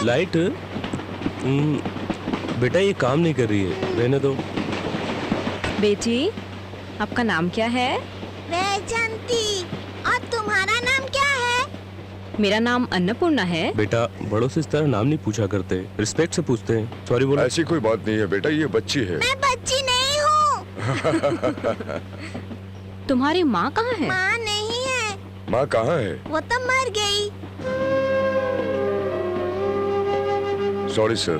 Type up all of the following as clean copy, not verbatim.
Light बेटा ये काम नहीं कर रही है, रहने दो। बेटी, आपका नाम क्या है? वैजंती। और तुम्हारा नाम क्या है? मेरा नाम अन्नपूर्णा है। बेटा बड़ों से इस तरह नाम नहीं पूछा करते, रिस्पेक्ट से पूछते हैं। सॉरी बोलो। ऐसी कोई बात नहीं है बेटा, ये बच्ची है। मैं बच्ची नहीं हूँ। तुम्हारी माँ कहाँ है? माँ नहीं है। माँ कहाँ है? वो तो मर गई। Sorry sir.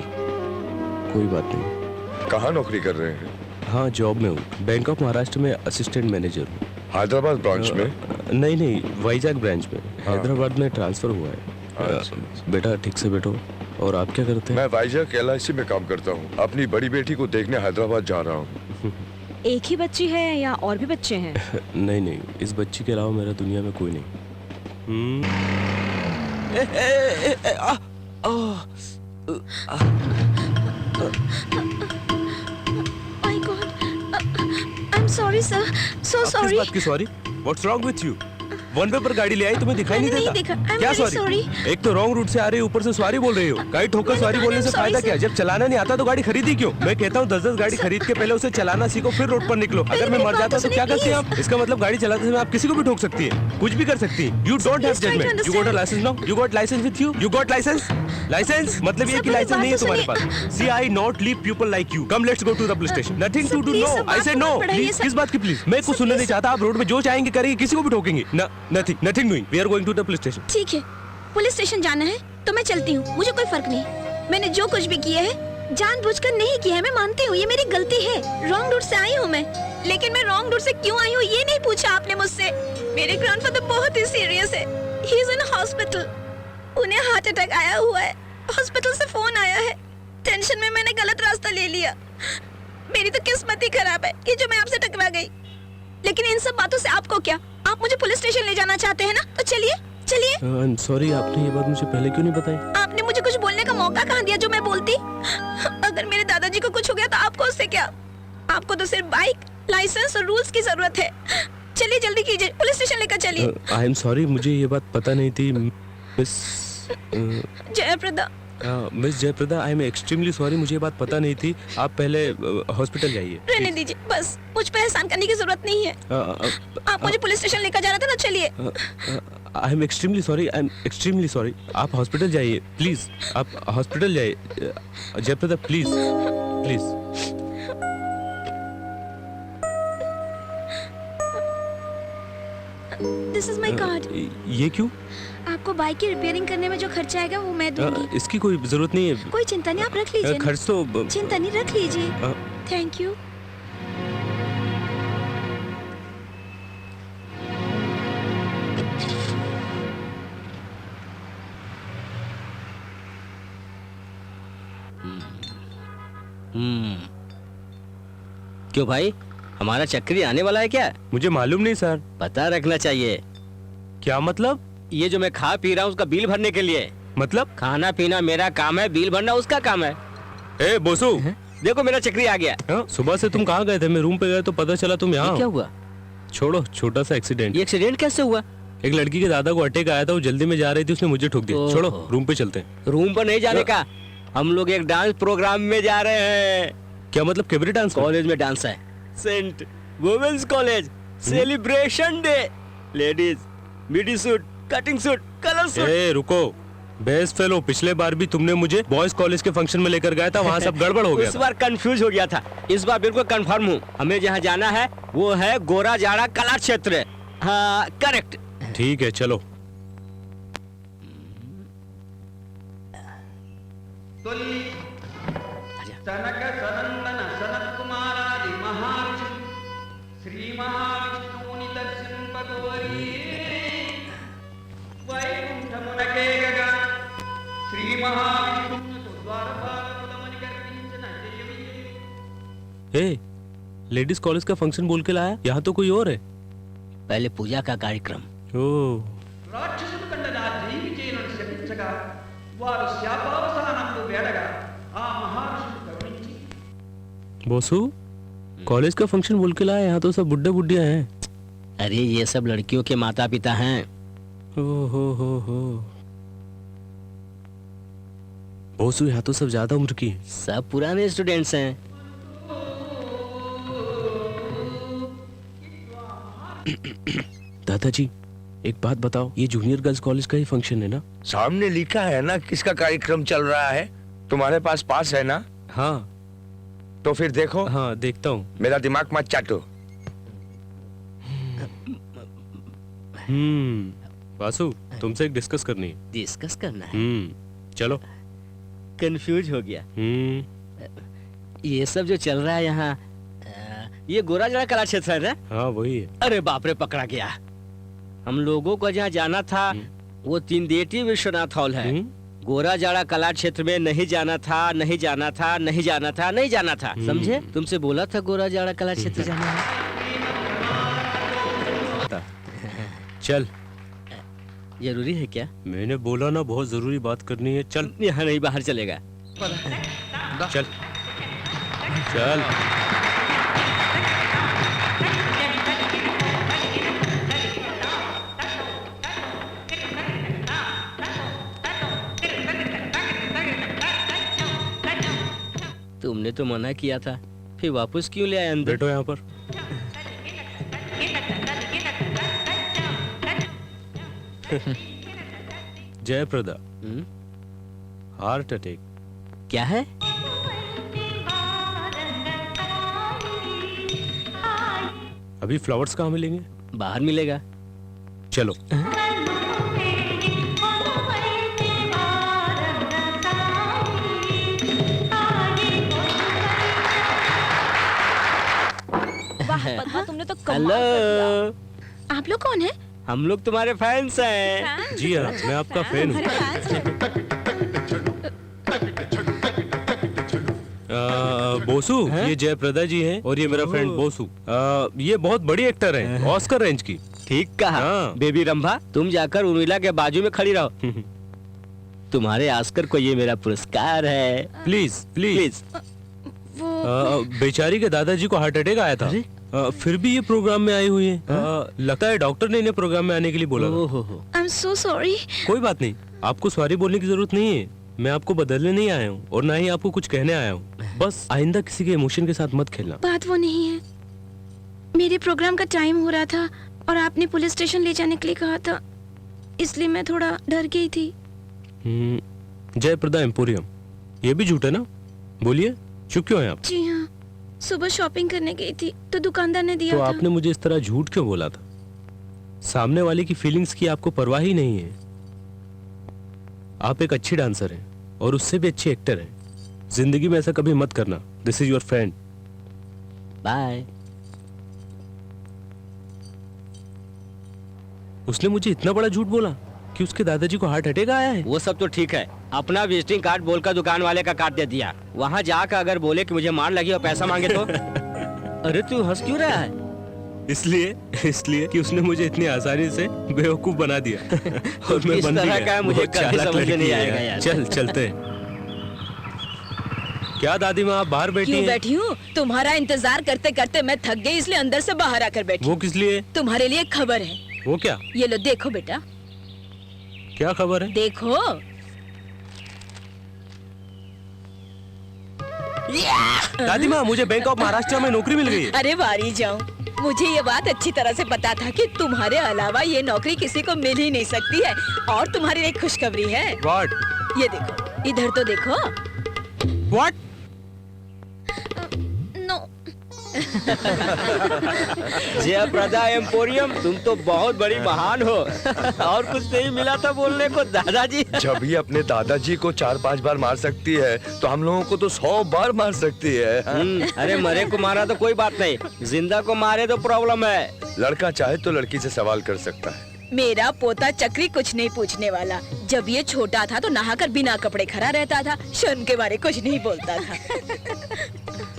कोई बात नहीं। कहाँ नौकरी कर रहे हैं? हाँ जॉब में हूँ, बैंक ऑफ महाराष्ट्र में असिस्टेंट मैनेजर हूँ। हैदराबाद ब्रांच में? नहीं, वाइजैक ब्रांच में। हैदराबाद में ट्रांसफर हुआ है। बेटा ठीक से बैठो। और आप क्या करते हैं? मैं वाइजैक LIC में काम करता हूँ। अपनी बड़ी बेटी को देखने हैदराबाद जा रहा हूँ। एक ही बच्ची है या और भी बच्चे हैं? नहीं, इस बच्ची के अलावा मेरा दुनिया में कोई नहीं। My God, I'm sorry sir, so sorry. किस बात की sorry? What's wrong with you? One way पर गाड़ी ले आई, तुम्हें दिखाई नहीं मैंने देता? नहीं देखा। I'm क्या very सॉरी? sorry. एक तो रॉन्ग रूट से आ रही, ऊपर से सॉरी बोल रही हो। गाड़ी ठोकर मैंने सॉरी कहा बोलने I'm से sorry, फायदा sir. क्या? जब चलाना नहीं आता तो गाड़ी खरीदी क्यों? मैं कहता हूँ 10-10 गाड़ी खरीद के पहले उसे चलाना सीखो, फिर रोड पर निकलो। अगर मैं मेरी मर बात जाता तो तो क्या सुनिए, करती आप? इसका मतलब गाड़ी चलाते समय आप किसी को भी ठोक सकती है, कुछ भी कर सकती है। You don't have Please try to judgement. You got a licence now? You got licence with you? You got licence? Licence मतलब ये सर, कि मेरी लाइसेंस बात नहीं है तो तुम्हारे सुनिए। पास। See I not leave people like you. Come let's go to the police station. Nothing sir, to do. please, no sir, I say बात नो। मत बढ़ाइए, सर। किस बात की प्लीज? मैं कुछ सर, सुनने नहीं please. चाहता। आप रोड में जो चाहेंगे करेंगे, किसी को भी ठोकेंगे ना। Nothing doing. We are going to the police station. ठीक है, पुलिस स्टेशन जाना है तो मैं चलती हूँ, मुझे कोई फर्क नहीं। मैंने जो कुछ भी किया है जानबूझकर नहीं किया है, मैं मानती हूँ, ये मेरी गलती है। रॉन्ग रूट से आई हूँ मैं, लेकिन मैं रॉन्ग रूट से क्यों आई हूँ ये नहीं पूछा आपने मुझसे। मेरे ग्रैंडफादर बहुत ही सीरियस है, ही इज इन हॉस्पिटल। उन्हें हार्ट अटैक आया हुआ है, हॉस्पिटल से फोन आया है। टेंशन में मैंने गलत रास्ता ले लिया। मेरी तो किस्मत ही खराब है कि जो मैं आपसे टकरा गई। लेकिन इन सब बातों से आपको क्या? आप मुझे पुलिस स्टेशन ले जाना चाहते हैं ना, तो चलिए चलिए। आई एम सॉरी, आपने ये बात मुझे पहले क्यों नहीं बताई? आपने मुझे कुछ बोलने का मौका कहाँ दिया जो मैं बोलती? अगर मेरे दादाजी को कुछ हो गया तो आपको उससे क्या? आपको तो सिर्फ बाइक, लाइसेंस और रूल्स की जरूरत है। चलिए जल्दी कीजिए, पुलिस स्टेशन लेकर चलिए। आई एम सॉरी, मुझे ये बात पता नहीं थी miss Jaya Prada. Miss Jaya Prada, I am extremely sorry, मुझे ये बात पता नहीं थी। आप पहले हॉस्पिटल जाइए। रहने दीजिए, बस मुझ पे एहसान करने की जरूरत नहीं है। आप मुझे पुलिस स्टेशन लेकर जा रहे थे ना, चलिए। I am extremely sorry, I am extremely sorry. आप हॉस्पिटल जाइए प्लीज, आप हॉस्पिटल जाइए। Jaya Prada please please. This is my card. ये क्यों? आपको बाइक की रिपेयरिंग करने में जो खर्चा आएगा वो मैं दूंगी। इसकी कोई जरूरत नहीं है। कोई चिंता नहीं, आप रख लीजिए ना। खर्च तो चिंता नहीं, रख लीजिए। Thank you. क्यों भाई, हमारा चक्री आने वाला है क्या? मुझे मालूम नहीं सर। पता रखना चाहिए। क्या मतलब? ये जो मैं खा पी रहा हूँ उसका बिल भरने के लिए। मतलब? खाना पीना मेरा काम है, बिल भरना उसका काम है। ए बोसू, देखो मेरा चक्री आ गया। सुबह से तुम कहाँ गए थे? मैं रूम पे गया तो पता चला तुम यहाँ। क्या हुआ? छोड़ो, छोटा सा एक्सीडेंट। ये एक्सीडेंट कैसे हुआ? एक लड़की के दादा को अटैक आया था, वो जल्दी में जा रही थी, उसने मुझे ठोक दिया। छोड़ो, रूम पे चलते हैं। रूम पर नहीं जाने का, हम लोग एक डांस प्रोग्राम में जा रहे हैं। क्या मतलब? Cabaret dance? कॉलेज में डांस है, Saint women's college, celebration day. Ladies midi suit, cutting suit, colour suit. ए रुको, बेस्ट फेलो, पिछले बार भी तुमने मुझे बॉयज कॉलेज के फंक्शन में लेकर गया था, वहाँ सब गड़बड़ हो गया। इस बार कंफ्यूज हो गया था, इस बार बिल्कुल कंफर्म हूँ। हमें जहाँ जाना है वो है गोरा जाड़ा कला क्षेत्र। हाँ करेक्ट। ठीक है चलो। सनक सनंदन सनत कुमारादि महर्षि श्री महाविष्णुनि दर्शन पगोरी वैकुंठ मुनके गगा श्री महाविष्णु तो द्वारपाल कुलमनि गर्भिंचन जयवी। ए, लेडीज कॉलेज का फंक्शन बोल के लाया, यहाँ तो कोई और है। पहले पूजा का कार्यक्रम। ओह, రాక్షసుడు కండగా జీవించేనుని శపించగా వారు శాపావసానందు వేడగా ఆ మహర్షుడు కరుణించి बोसू, कॉलेज का फंक्शन बोल के लाया, यहाँ तो सब बुड्ढे बुड्ढिया हैं। अरे ये सब लड़कियों के माता पिता हैं। हो। बोसू यहाँ तो सब ज्यादा उम्र की हैं। सब पुराने स्टूडेंट्स हैं। दादाजी एक बात बताओ, ये जूनियर गर्ल्स कॉलेज का ही फंक्शन है ना? सामने लिखा है ना किसका कार्यक्रम चल रहा है। तुम्हारे पास पास है ना? हाँ तो फिर देखो। हाँ देखता हूँ। मेरा दिमाग मत चाटो। वासु तुमसे एक डिस्कस करनी है। डिस्कस करना है। चलो। कंफ्यूज हो गया। ये सब जो चल रहा है यहाँ, ये गोराजड़ा कला क्षेत्र है ना? हाँ वही है। अरे बाप रे, पकड़ा गया। हम लोगों को जहाँ जाना था वो तीनदेटी विश्वनाथ हॉल है। गोराजाड़ा कला क्षेत्र में नहीं जाना था, नहीं जाना था, नहीं जाना था, नहीं जाना था। समझे? तुमसे बोला था गोराजाड़ा कला क्षेत्र जाना है। चल। जरूरी है क्या? मैंने बोला ना बहुत जरूरी बात करनी है। चल। यहाँ नहीं, बाहर चलेगा। चल चल। तुमने तो मना किया था, फिर वापस क्यों ले आए अंदर? बैठो यहाँ पर। Jaya Prada, heart attack. क्या है? अभी फ्लावर्स कहाँ मिलेंगे? बाहर मिलेगा। चलो। पद्मा, तुमने तो कमाल कर हेलो, दिया। आप लोग कौन है? हम लोग तुम्हारे फैंस हैं। जी हाँ, मैं आपका फैन हूँ। बोसू, ये जयप्रदा जी हैं और ये मेरा फ्रेंड बोसू। ये बहुत बड़ी एक्टर हैं, ऑस्कर रेंज की। ठीक कहा। हाँ। बेबी रंभा, तुम जाकर उर्मिला के बाजू में खड़ी रहो। तुम्हारे ऑस्कर को ये मेरा पुरस्कार है। Please please. बेचारी के दादाजी को हार्ट अटैक आया था। फिर भी ये प्रोग्राम में आई हुई है। लगता है डॉक्टर ने इन्हें प्रोग्राम में आने के लिए बोला था। I am so sorry. कोई बात नहीं, आपको सॉरी बोलने की जरूरत नहीं है। मैं आपको बदलने नहीं आया हूँ और ना ही आपको कुछ कहने आया हूँ। बस आइंदा किसी के इमोशन के साथ मत खेलना। बात वो नहीं है, मेरे प्रोग्राम का टाइम हो रहा था और आपने पुलिस स्टेशन ले जाने के लिए कहा था, इसलिए मैं थोड़ा डर गई थी। जयप्रदा एम्पोरियम, ये भी झूठ है ना? बोलिए, चुप क्यों हैं आप? जी हाँ, सुबह शॉपिंग करने गई थी तो दुकानदार ने दिया तो था। आपने मुझे इस तरह झूठ क्यों बोला था? सामने वाले की फीलिंग्स की आपको परवाह ही नहीं है। आप एक अच्छी डांसर हैं और उससे भी अच्छी एक्टर हैं। जिंदगी में ऐसा कभी मत करना। This is your friend. Bye. उसने मुझे इतना बड़ा झूठ बोला कि उसके दादाजी को हार्ट अटैक आया है। वो सब तो ठीक है, अपना विजिटिंग कार्ड बोलकर दुकान वाले का काट दे दिया। वहाँ जाकर अगर बोले कि मुझे मार लगी और पैसा मांगे तो? अरे तू हंस क्यों रहा है? इसलिए कि उसने मुझे इतनी आसानी से बेवकूफ बना दिया और मैं किस बन भी तरह गया। का है मुझे बहुत कभी चालाक समझ में लड़की नहीं है आएगा यार। यार। चल चलते हैं। क्या दादी माँ, आप बाहर बैठी क्यों हैं? बैठी हूँ? तुम्हारा इंतजार करते करते मैं थक गई, इसलिए अंदर से बाहर आकर बैठी। वो किस लिए? तुम्हारे लिए खबर है। वो क्या? ये लो, देखो बेटा, क्या खबर है? देखो। दादी माँ, मुझे बैंक ऑफ महाराष्ट्र में नौकरी मिल गई है। अरे वारी जाऊं, मुझे ये बात अच्छी तरह से पता था कि तुम्हारे अलावा ये नौकरी किसी को मिल ही नहीं सकती है। और तुम्हारी एक खुशखबरी है। What? ये देखो, इधर तो देखो। What? नो। जयप्रदा एम्पोरियम, तुम तो बहुत बड़ी महान हो। और कुछ नहीं मिला था बोलने को दादाजी? जब ये अपने दादाजी को 4-5 बार मार सकती है तो हम लोगों को तो 100 बार मार सकती है। अरे मरे को मारा तो कोई बात नहीं, जिंदा को मारे तो प्रॉब्लम है। लड़का चाहे तो लड़की से सवाल कर सकता है। मेरा पोता चक्री कुछ नहीं पूछने वाला। जब ये छोटा था तो नहाकर बिना कपड़े खड़ा रहता था, शर्म के बारे कुछ नहीं बोलता था।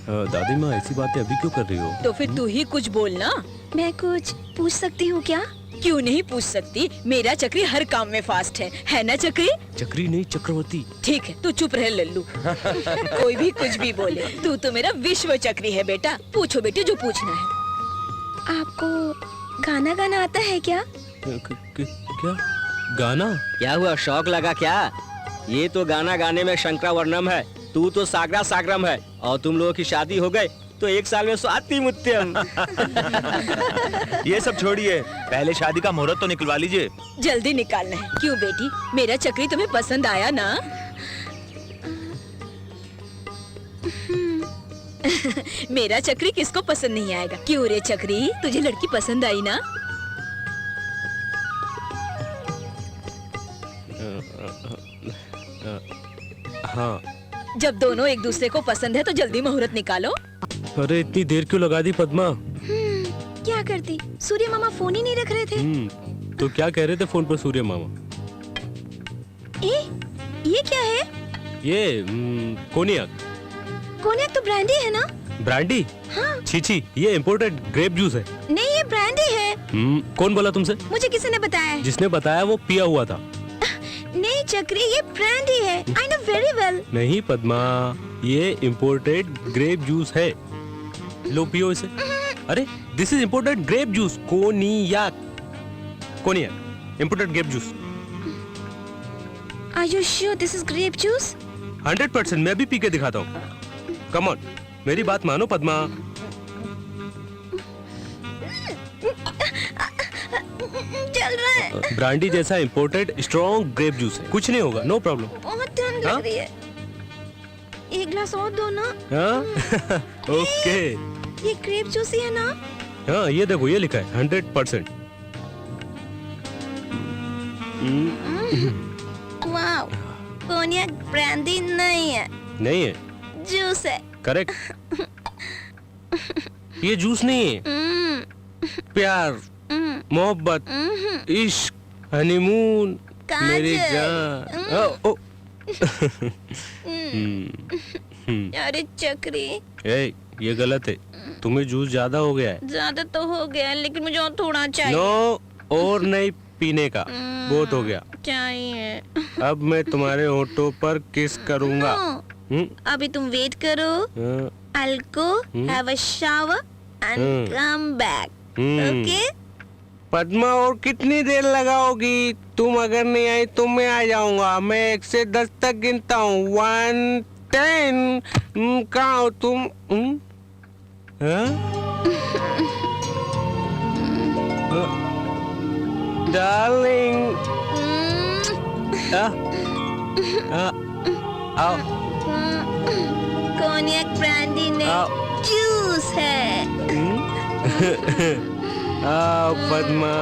दादी माँ, ऐसी बातें अभी क्यों कर रही हो? तो फिर तू ही कुछ बोलना। मैं कुछ पूछ सकती हूँ क्या? क्यों नहीं पूछ सकती? मेरा चक्री हर काम में फास्ट है ना चक्री? चक्री नहीं, चक्रवर्ती। ठीक है, तू चुप रह लल्लू। कोई भी कुछ भी बोले, तू तो मेरा विश्व चक्री है बेटा। पूछो बेटे जो पूछना है। आपको गाना गाना आता है क्या? क्या गाना? क्या हुआ, शौक लगा क्या? ये तो गाना गाने में शंकरावर्णम है, तू तो सागरा सागरम है, और तुम लोगों की शादी हो गई तो 1 साल में स्वाति मुत्यम। ये सब छोड़िए, पहले शादी का मुहूर्त तो निकलवा लीजिए। जल्दी निकालना है। क्यों बेटी, मेरा चक्री तुम्हें पसंद आया ना? मेरा चक्री किसको पसंद नहीं आएगा? क्यों रे चक्री, तुझे लड़की पसंद आई ना? हाँ। जब दोनों एक दूसरे को पसंद है तो जल्दी मुहूर्त निकालो। अरे इतनी देर क्यों लगा दी पद्मा? क्या करती, सूर्य मामा फोन ही नहीं रख रहे थे। तो क्या कह रहे थे फोन पर सूर्य मामा? ये क्या है? ये कोनियाक। कोनियाक तो ब्रांडी है ना? ब्रांडी? हाँ। छी, ये इम्पोर्टेड ग्रेप जूस है। नहीं, ये ब्रांडी है। कौन बोला तुमसे? मुझे किसी ने बताया है। जिसने बताया वो पिया हुआ था। नहीं चक्री, ये ब्रांडी है। I know very well. नहीं पद्मा, ये इम्पोर्टेड ग्रेप जूस है। लो पियो इसे। अरे this is imported grape juice, cognac. Cognac imported grape juice. Are you sure this is grape juice? 100%। मैं भी पी के दिखाता हूँ। कम ऑन, मेरी बात मानो पद्मा। चल रहा है। ब्रांडी जैसा इम्पोर्टेड स्ट्रॉन्ग ग्रेप जूस है, कुछ नहीं होगा, नो प्रॉब्लम। बहुत ठंड लग रही है। एक ग्लास और दो ना। हाँ ओके। ये ग्रेप जूस ही है ना? हाँ ये देखो, ये लिखा है 100%। वाओ, कोनियाक ब्रांडी नहीं है, नहीं है? जूस है। करेक्ट। ये जूस नहीं है। प्यार, मोहब्बत, इश्क, हनीमून, मेरी जान। ओ, ओ। अरे चक्री, ये गलत है, तुम्हें जूस ज्यादा हो गया है। ज्यादा तो हो गया, लेकिन मुझे और थोड़ा चाहिए। नो, और नहीं पीने का, बहुत हो गया। चाहिए। अब मैं तुम्हारे होठों पर किस करूंगा। अभी तुम वेट करो। I'll go have a shower and come back. Okay? Padma, और कितनी देर लगाओगी? तुम अगर नहीं आई तो मैं आ जाऊंगा। मैं 1 से 10 तक गिनता हूँ। 1, 10। कहाँ हो तुम? डार्लिंग। आओ। कोनियाक ब्रांडी ने जूस है। आओ पद्मा।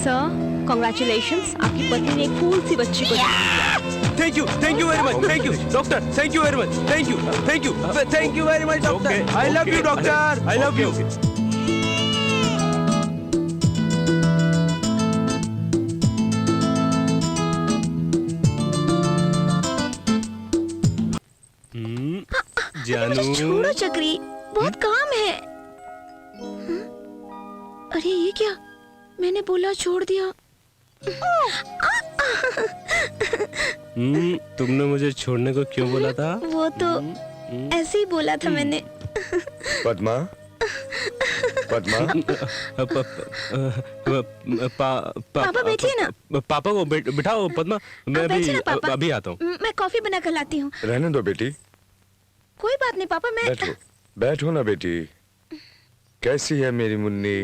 सर, कॉन्ग्रेचुलेशंस, आपकी पत्नी ने एक फूल सी बच्ची को thank you very much. Thank you doctor, thank you very much. Thank you very much doctor. I love you doctor, I love you. जानू, छोड़ो चक्री, बहुत काम है। अरे ये क्या, मैंने बोला छोड़ दिया। तुमने मुझे छोड़ने को क्यों बोला था? वो तो ऐसे ही बोला था मैंने। पद्मा, पद्मा, पापा बैठिए ना। पापा को बिठाओ पद्मा, मैं बैठिए ना पापा। अभी आता हूँ। मैं कॉफी बना कर लाती हूँ। रहने दो बेटी। कोई बात नहीं पापा, मैं बैठो, बैठो ना बेटी। कैसी है मेरी मुन्नी?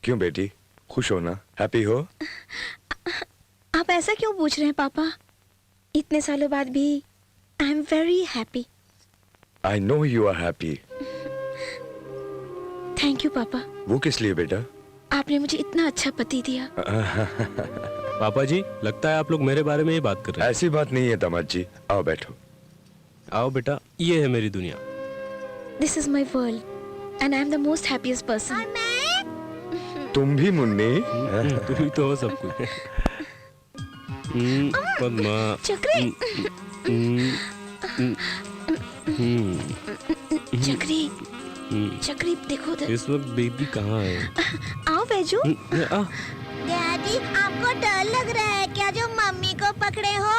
क्यों बेटी, खुश हो ना? हैप्पी हो? आप ऐसा क्यों पूछ रहे हैं पापा? इतने सालों बाद भी I am very happy. I know you are happy. Thank you पापा। वो किस लिए बेटा? आपने मुझे इतना अच्छा पति दिया। पापा जी, लगता है आप लोग मेरे बारे में ही बात कर रहे हैं। ऐसी बात नहीं है दामाद जी, आओ बैठो। आओ बेटा, ये है मेरी दुनिया। This is my world and I am the most happiest person. तुम भी मुन्नी? तुम ही तो हो सब कुछ। पद्मा। चक्री। चक्री, चक्री देखो उधर। इस वक्त बेबी कहाँ है? आओ बैजू। डैडी आपको डर लग रहा है क्या जो मम्मी को पकड़े हो?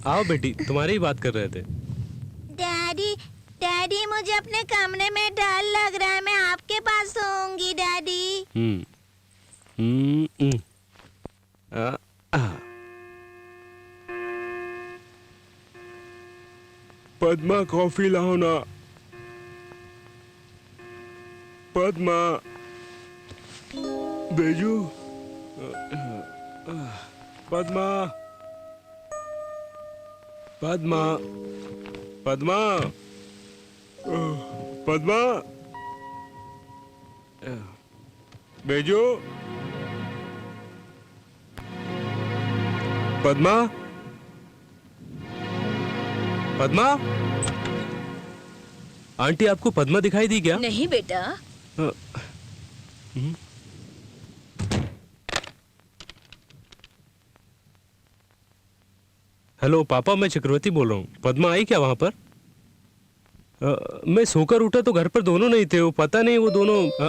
आओ बेटी, तुम्हारी ही बात कर रहे थे। डैडी डैडी मुझे अपने कमरे में डर लग रहा है, मैं आपके पास सोऊंगी डैडी। पद्मा कॉफी लाओ ना। पद्मा, बेजू, पद्मा, पद्मा, पद्मा, पद्मा, बेजू, पद्मा, पद्मा, आंटी आपको पद्मा दिखाई दी क्या? नहीं बेटा। हेलो पापा, मैं चक्रवर्ती बोल रहा हूँ। पद्मा आई क्या वहां पर? मैं सोकर उठा तो घर पर दोनों नहीं थे। वो पता नहीं, वो दोनों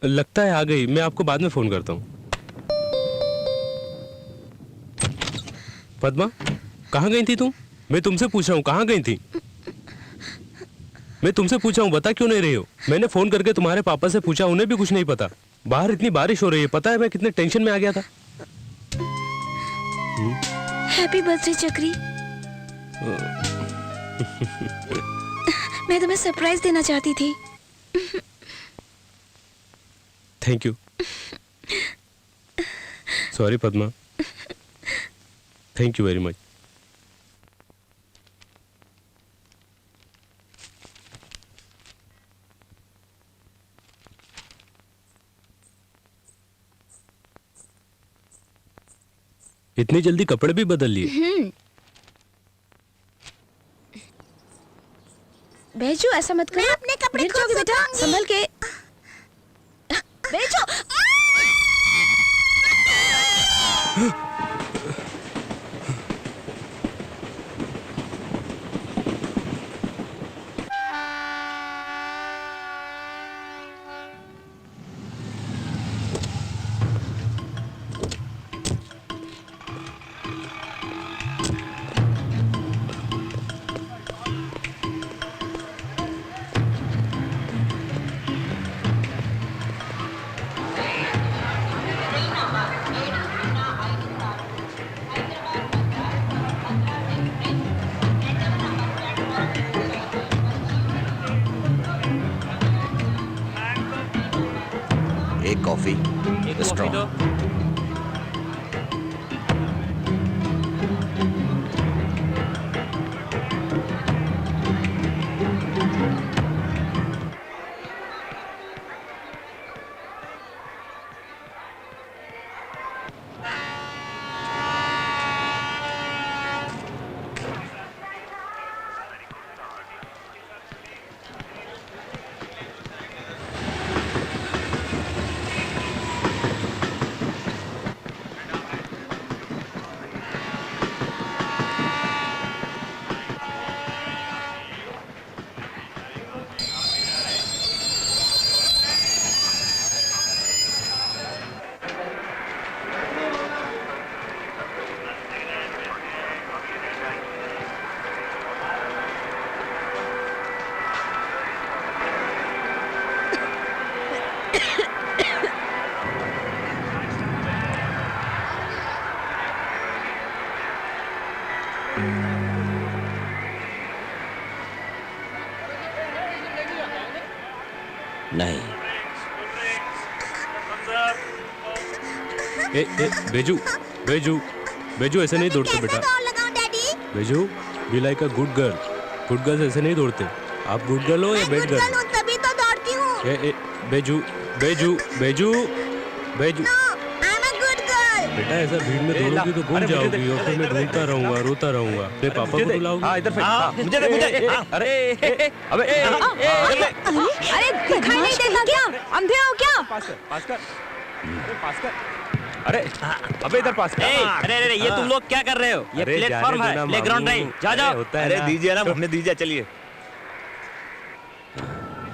लगता है आ गई। मैं आपको बाद में फोन करता हूँ। पद्मा, कहाँ गई थी तुम? मैं तुमसे पूछ रहा हूँ, कहाँ गई थी? मैं तुमसे पूछा हूँ, बता क्यों नहीं रही हो? मैंने फोन करके तुम्हारे पापा से पूछा, उन्हें भी कुछ नहीं पता। बाहर इतनी बारिश हो रही है, पता है मैं कितने टेंशन में आ गया था। हैप्पी बर्थडे चक्री। मैं तुम्हें सरप्राइज देना चाहती थी। Thank you. Sorry Padma. Thank you very much. इतनी जल्दी कपड़े भी बदल लिए? बेचो, ऐसा मत करो। मैं अपने कपड़े गिर जाओगे बेटा, संभल के। बेचो। एक कॉफी, स्ट्रॉ। नहीं। बेजू, बेजू, बेजू ऐसे नहीं दौड़ते बेटा। Beju, be like a good girl. Good girls ऐसे नहीं दौड़ते। आप गुड गर्ल हो या बैड गर्ल? तभी तो दौड़ती हूँ। Beju, Beju, Beju, Beju. I'm a good girl. बेटा ऐसा भीड़ में दौड़ोगी तो गुम जाओगी और फिर मैं ढूंढता रहूंगा, रोता रहूंगा। अपने पापा को बुलाओगी? हाँ, इधर फेंक। मुझे अरे अबे अरे दिखाई नहीं देता क्या? अंधे हो क्या? पास कर। अरे पास कर। अरे अबे इधर पास कर। अरे ये तुम लोग क्या कर रहे हो? ये प्लेटफॉर्म है, प्लेग्राउंड नहीं। जाओ। अरे दीजिए ना, घूमने दीजिए, चलिए।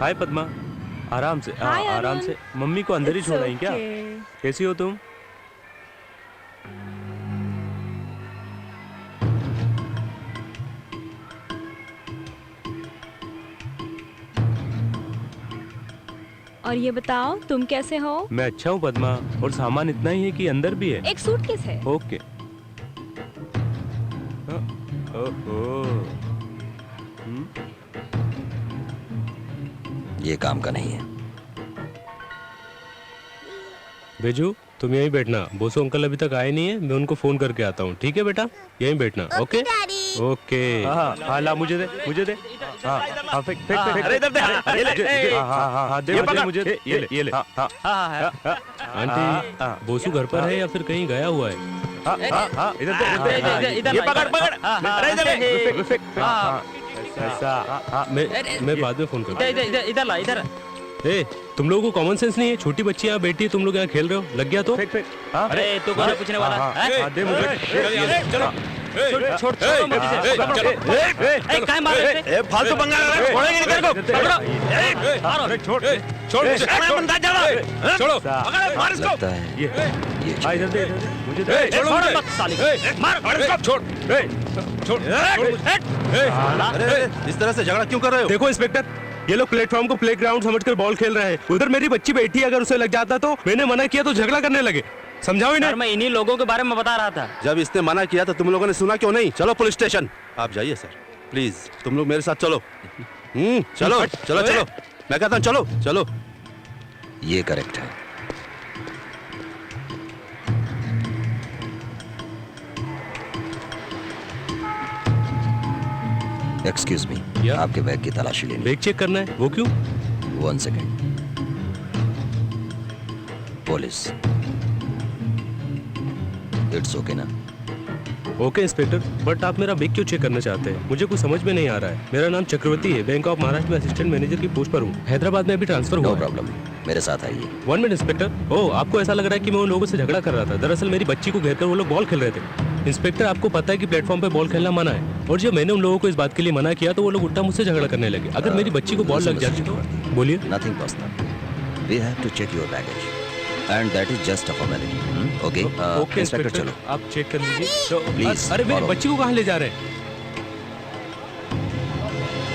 हाय पद्मा। आराम से Hi, आराम Arun. से। मम्मी को अंदर ही It's छोड़ आई क्या? okay. कैसी हो तुम? और ये बताओ तुम कैसे हो? मैं अच्छा हूँ पद्मा, और सामान इतना ही है कि अंदर भी है। एक सूटकेस है। ओके। ओहो। ये काम का नहीं है। बेजू तुम यहीं बैठना, बोसो अंकल अभी तक आए नहीं है, मैं उनको फोन करके आता हूँ, ठीक है बेटा? यहीं बैठना। Okay okay. हाँ ला मुझे दे, मुझे दे। हाँ हाँ फेंक फेंक फेंक। अरे इधर दे, अरे ले, हाँ हाँ हाँ दे, ये दे पकड़, मुझे दे, ये ले, ये ले। आंटी बोसू घर पर है या फिर कहीं गया हुआ है? इधर दे, ये पकड़ पकड़, अरे इधर ले, ऐसा मैं बाद में फोन करूँगा। इधर ला, इधर। ए, तुम लोगों को कॉमन सेंस नहीं है? छोटी बच्ची यहाँ बैठी है, तुम लोग यहाँ खेल रहे हो, लग गया तो? अरे तू कौन है पूछने वाला? हैं? दे मुझे। चलो छोड़ काय मार रहे थे? फालतू पंगा लगा रहा है, छोड़ेंगे नहीं तेरे को, पकड़ो। छोड़ बंदा चलो, छोड़ो, पकड़ मार इसको। लगता है ये ये इधर दे, मुझे दे। छोड़ो छोड़ मुझे। मत साली। मार इसको, छोड़ अरे इस तरह से झगड़ा क्यों कर रहे हो? देखो इंस्पेक्टर, ये लोग प्लेटफॉर्म को प्लेग्राउंड समझकर बॉल खेल रहे हैं। उधर मेरी बच्ची बैठी है, अगर उसे लग जाता तो मैंने मना किया तो झगड़ा करने लगे। समझाओ इन्हें। यार मैं इन्हीं लोगों के बारे में बता रहा था। जब इसने मना किया तो तुम लोगों ने सुना क्यों नहीं? चलो पुलिस स्टेशन। आप जाइए सर, प्लीज तुम लोग मेरे साथ चलो। चलो चलो चलो, मैं कहता हूँ चलो चलो। ये करेक्ट है। Excuse me, Yeah? आपके बैग की तलाशी लेनी। बैग चेक करना है, वो क्यों? 1 सेकेंड। पुलिस, इट्स ओके ना? ओके इंस्पेक्टर, बट आप मेरा बैग क्यों चेक करना चाहते हैं? मुझे कुछ समझ में नहीं आ रहा है। मेरा नाम चक्रवर्ती है, बैंक ऑफ महाराष्ट्र में असिस्टेंट मैनेजर की पोस्ट पर हूँ। हैदराबाद में अभी ट्रांसफर नो हुआ है। प्रॉब्लम, मेरे साथ आइए। 1 मिनट इंस्पेक्टर। ओह, आपको ऐसा लग रहा है कि मैं उन लोगों से झगड़ा कर रहा था। दरअसल मेरी बच्ची को घेरकर वो लोग बॉल खेल रहे थे। इंस्पेक्टर, आपको पता है कि प्लेटफॉर्म पे बॉल खेलना मना है, और जब मैंने उन लोगों को इस बात के लिए मना किया तो वो लोग उल्टा मुझसे झगड़ा करने लगे। अगर मेरी बच्ची को बॉल लग जाती तो? बोलिए। Nothing personal, we have to check your baggage and that is just a formality. Okay okay inspector, चलो। आप चेक कर लीजिए। तो, Please, अरे मेरी follow. बच्ची को कहाँ ले जा रहे हैं?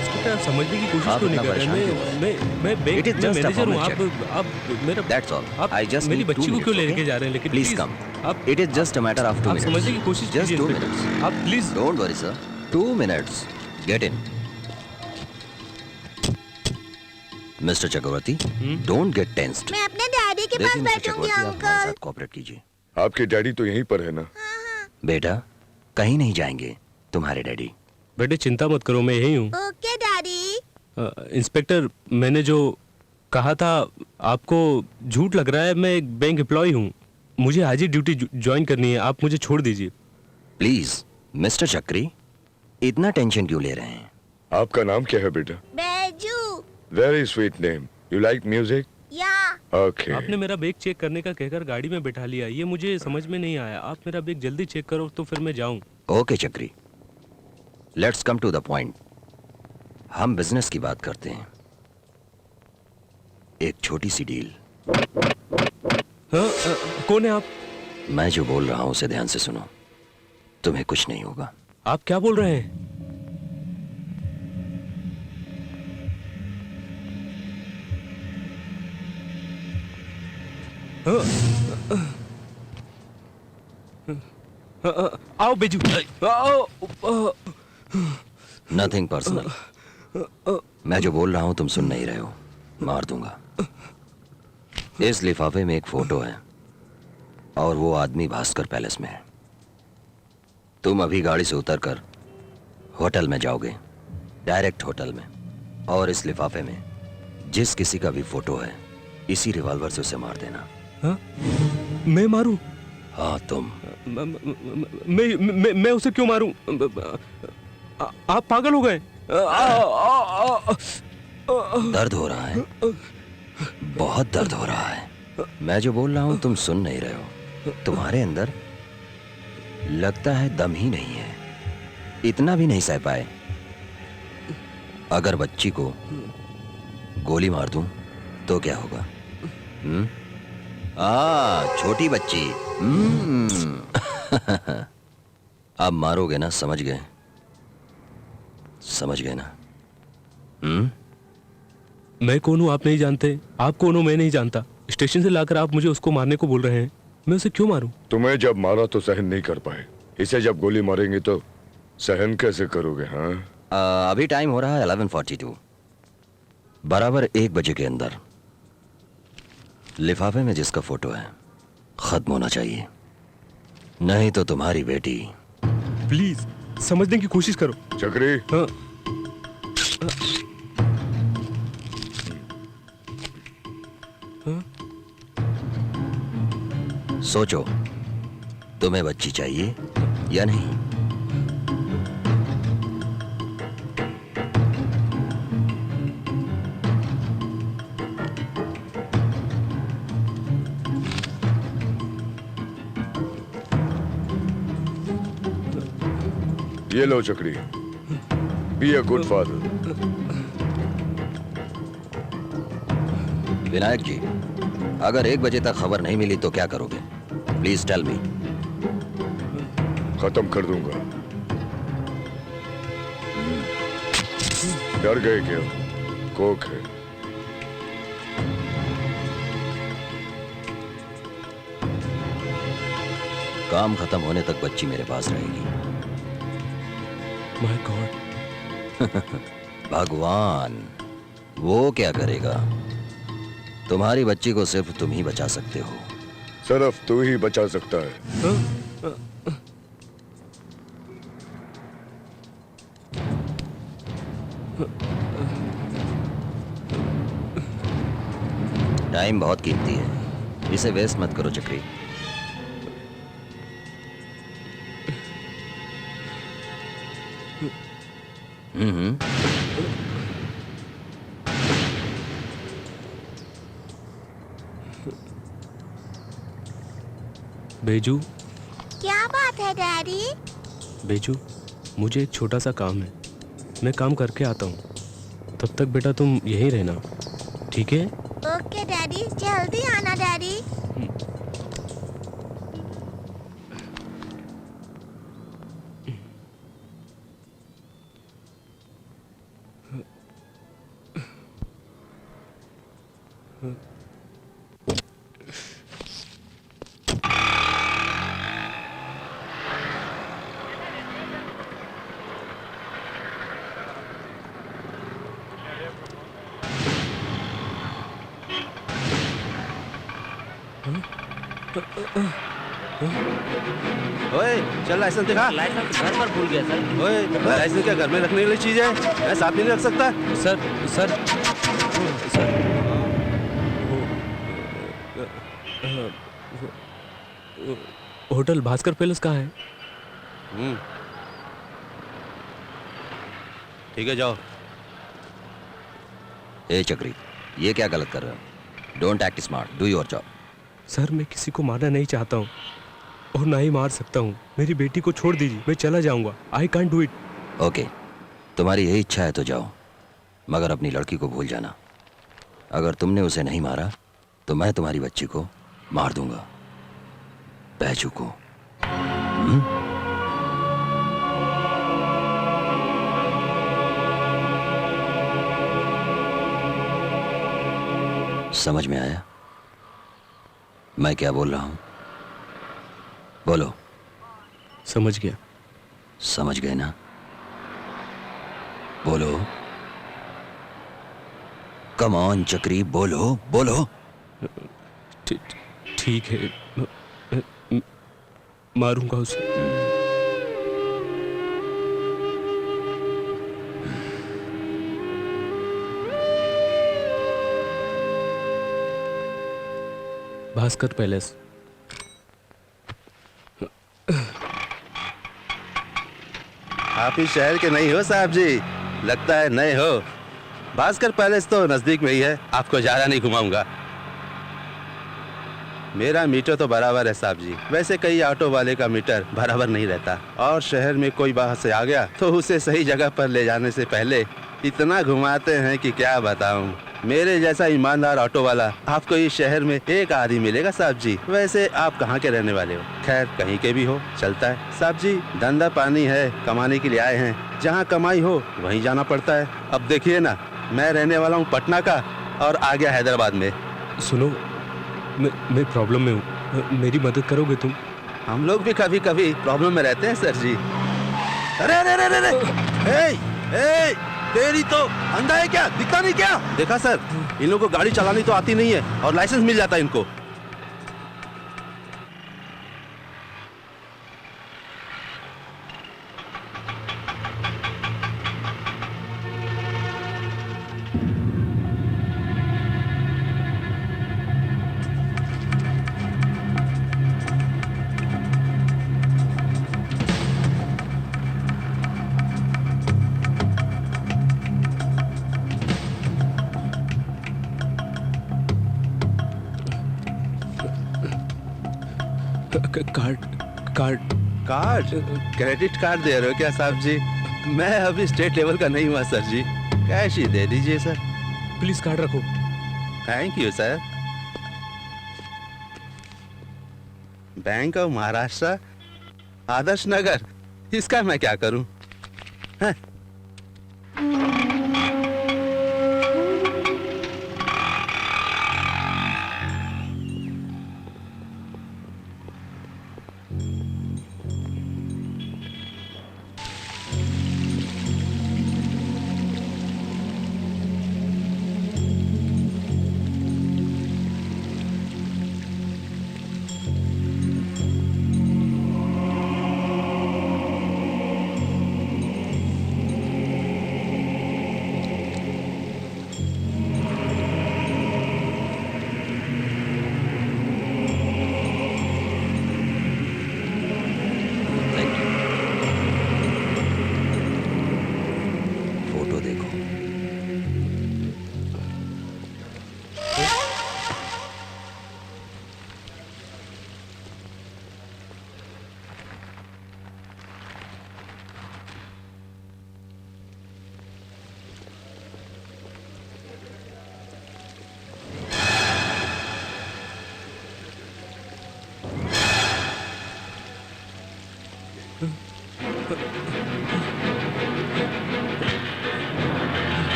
इंस्पेक्टर, आप समझने की कोशिश आप क्यों नहीं इतना कर रहे? परेशान क्यों मैं bank It is just a manager हूँ। formal आप मेरा That's all. आप I just मेरी need बच्ची 2 को क्यों minutes, लेके okay? जा रहे हैं? लेकिन Please come. आप It is just a matter of 2 आप minutes. समझने की कोशिश Just कीजिए 2 इंस्पेक्टर। minutes. आप please. Don't worry, sir. 2 minutes. Get in. Mr. Chakravarti, don't get tensed. मैं अपने डैडी के पास देखिए मिस्टर बैठूंगी चक्रवर्ती, आप हमारे अंकल। साथ कोऑपरेट कीजिए। आपके डैडी तो यहीं पर है ना? बेटा, कहीं नहीं जाएंगे तुम्हारे डैडी। बेटे चिंता मत करो, मैं यही हूँ। Okay daddy. इंस्पेक्टर, मैंने जो कहा था आपको झूठ लग रहा है। मैं एक बैंक एम्प्लॉय हूँ, मुझे आज ही ड्यूटी ज्वाइन करनी है। आप मुझे छोड़ दीजिए। प्लीज मिस्टर चक्री, इतना टेंशन क्यों ले रहे हैं? आपका नाम क्या है बेटा? Baiju. Very sweet name. You like music? या। ओके। आपने मेरा बैग चेक करने का कहकर गाड़ी में बैठा लिया, ये मुझे समझ में नहीं आया। आप मेरा बैग जल्दी चेक करो तो फिर मैं जाऊं। Okay Chakri, let's come to the point. हम बिजनेस की बात करते हैं। एक छोटी सी डील। कौन है आप? मैं जो बोल रहा हूं उसे ध्यान से सुनो, तुम्हें कुछ नहीं होगा। आप क्या बोल रहे हैं? आओ बेजू, आओ। Nothing personal. मैं जो बोल रहा हूं तुम सुन नहीं रहे हो, मार दूंगा। इस लिफाफे में एक फोटो है और वो आदमी भास्कर पैलेस में है। तुम अभी गाड़ी से उतरकर होटल में जाओगे, डायरेक्ट होटल में, और इस लिफाफे में जिस किसी का भी फोटो है इसी रिवॉल्वर से उसे मार देना। हाँ? मैं मारूं? हाँ तुम। मैं उसे क्यों मारूं? आप पागल हो गए? दर्द हो रहा है, बहुत दर्द हो रहा है। मैं जो बोल रहा हूं तुम सुन नहीं रहे हो। तुम्हारे अंदर लगता है दम ही नहीं है, इतना भी नहीं सह पाए। अगर बच्ची को गोली मार दूं तो क्या होगा? छोटी बच्ची। अब मारोगे ना? समझ गए? समझ गए ना? मैं कौन हूँ आप नहीं जानते, आप कौन हो मैं नहीं जानता। स्टेशन से लाकर आप मुझे उसको मारने को बोल रहे हैं, मैं उसे क्यों मारूं? तुम्हें जब मारा तो सहन नहीं कर पाए, इसे जब गोली मारेंगे तो सहन कैसे करोगे? हाँ, अभी टाइम हो रहा है 11:42। बराबर 1 बजे के अंदर लिफाफे में जिसका फोटो है खत्म होना चाहिए, नहीं तो तुम्हारी बेटी। प्लीज समझने की कोशिश करो। चक्री, हाँ। सोचो, तुम्हें बच्ची चाहिए या नहीं? ये लो Chakri, be a good father. Vinayak ji, अगर 1 बजे तक खबर नहीं मिली तो क्या करोगे? Please tell me. खत्म कर दूंगा। डर गए क्या? कोक है। काम खत्म होने तक बच्ची मेरे पास रहेगी। My God. भगवान, वो क्या करेगा? तुम्हारी बच्ची को सिर्फ तुम ही बचा सकते हो। सिर्फ तू ही बचा सकता है। टाइम बहुत कीमती है, इसे वेस्ट मत करो चक्री। बेजू, क्या बात है डैडी? बेजू, मुझे एक छोटा सा काम है, मैं काम करके आता हूँ। तब तक बेटा तुम यहीं रहना, ठीक है? ओके डैडी, जल्दी आना डैडी। ओए, चल लाइसेंस दिखा। लाइसेंस घर पर भूल गया सर। ओए, लाइसेंस क्या घर में रखने वाली चीज है? मैं साथ नहीं रख सकता? सर होटल भास्कर पैलेस कहाँ है? ठीक है, जाओ। ए चक्री, ये क्या गलत कर रहे हो? Don't act smart, do your job. Sir, मैं किसी को मारना नहीं चाहता हूँ और ना ही मार सकता हूँ। मेरी बेटी को छोड़ दीजिए, मैं चला जाऊंगा। I can't do it. Okay, तुम्हारी यही इच्छा है तो जाओ, मगर अपनी लड़की को भूल जाना। अगर तुमने उसे नहीं मारा तो मैं तुम्हारी बच्ची को मार दूंगा। बैजू को। समझ में आया मैं क्या बोल रहा हूं? बोलो। समझ गया। समझ गए ना? बोलो। कम ऑन चक्री, बोलो बोलो। ठीक है, मारूंगा उसे। भास्कर पैलेस। आप इस शहर के नहीं हो साहब जी, लगता है नए हो। भास्कर पैलेस तो नजदीक में ही है, आपको ज्यादा नहीं घुमाऊंगा। मेरा मीटर तो बराबर है साहब जी। वैसे कई ऑटो वाले का मीटर बराबर नहीं रहता, और शहर में कोई बाहर से आ गया तो उसे सही जगह पर ले जाने से पहले इतना घुमाते हैं कि क्या बताऊं। मेरे जैसा ईमानदार ऑटो वाला आपको इस शहर में एक आदमी मिलेगा साहब जी। वैसे आप कहाँ के रहने वाले हो? खैर कहीं के भी हो चलता है साहब जी, धंधा पानी है, कमाने के लिए आए हैं, जहाँ कमाई हो वहीं जाना पड़ता है। अब देखिए ना, मैं रहने वाला हूँ पटना का और आ गया हैदराबाद में। सुनो, मैं प्रॉब्लम में हूँ, मेरी मदद करोगे तुम? हम लोग भी कभी कभी प्रॉब्लम में रहते हैं सर जी। अरे अरे अरे अरे, ए, तेरी तो अंधा है क्या? दिखता नहीं क्या? देखा सर, इन लोगों को गाड़ी चलानी तो आती नहीं है और लाइसेंस मिल जाता है इनको। कार्ड क्रेडिट कार्ड दे रहे हो क्या साहब जी? मैं अभी स्टेट लेवल का नहीं हुआ सर जी, कैश ही दे दीजिए सर। प्लीज कार्ड रखो। Thank you sir. Bank of Maharashtra, Adarsh Nagar, इसका मैं क्या करूं? हाँ?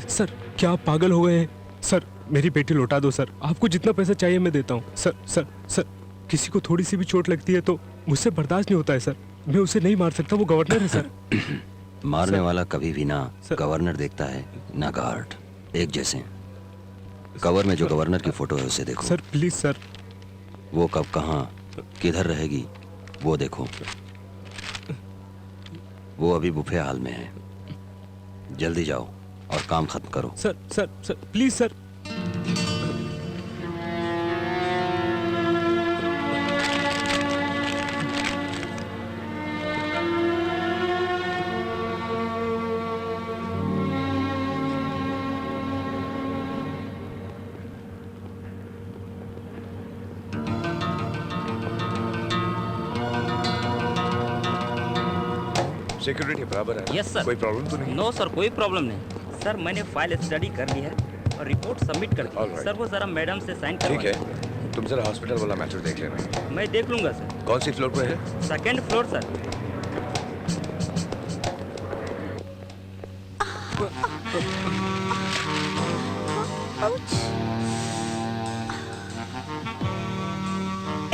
सर क्या आप पागल हो गए हैं? सर मेरी बेटी लौटा दो सर, आपको जितना पैसा चाहिए मैं देता हूँ। सर सर सर, किसी को थोड़ी सी भी चोट लगती है तो मुझसे बर्दाश्त नहीं होता है सर, मैं उसे नहीं मार सकता, वो गवर्नर है सर। मारने वाला कभी भी ना गवर्नर देखता है ना गार्ड, एक जैसे। कवर में जो गवर्नर की फोटो है उसे देखो। Sir please sir. वो कब कहाँ किधर रहेगी वो देखो। वो अभी बुफे हाल में है, जल्दी जाओ और काम खत्म करो। Sir sir sir please sir. Security बराबर है? Yes sir. कोई प्रॉब्लम तो नहीं? नो सर, कोई प्रॉब्लम नहीं सर। मैंने फाइल स्टडी कर ली है और रिपोर्ट सबमिट कर दी। Alright. सर वो जरा मैडम से साइन ठीक करवा है, तुम जरा हॉस्पिटल वाला मैटर देख लेना। मैं देख लूंगा सर। कौन सी फ्लोर पे है? Second floor sir.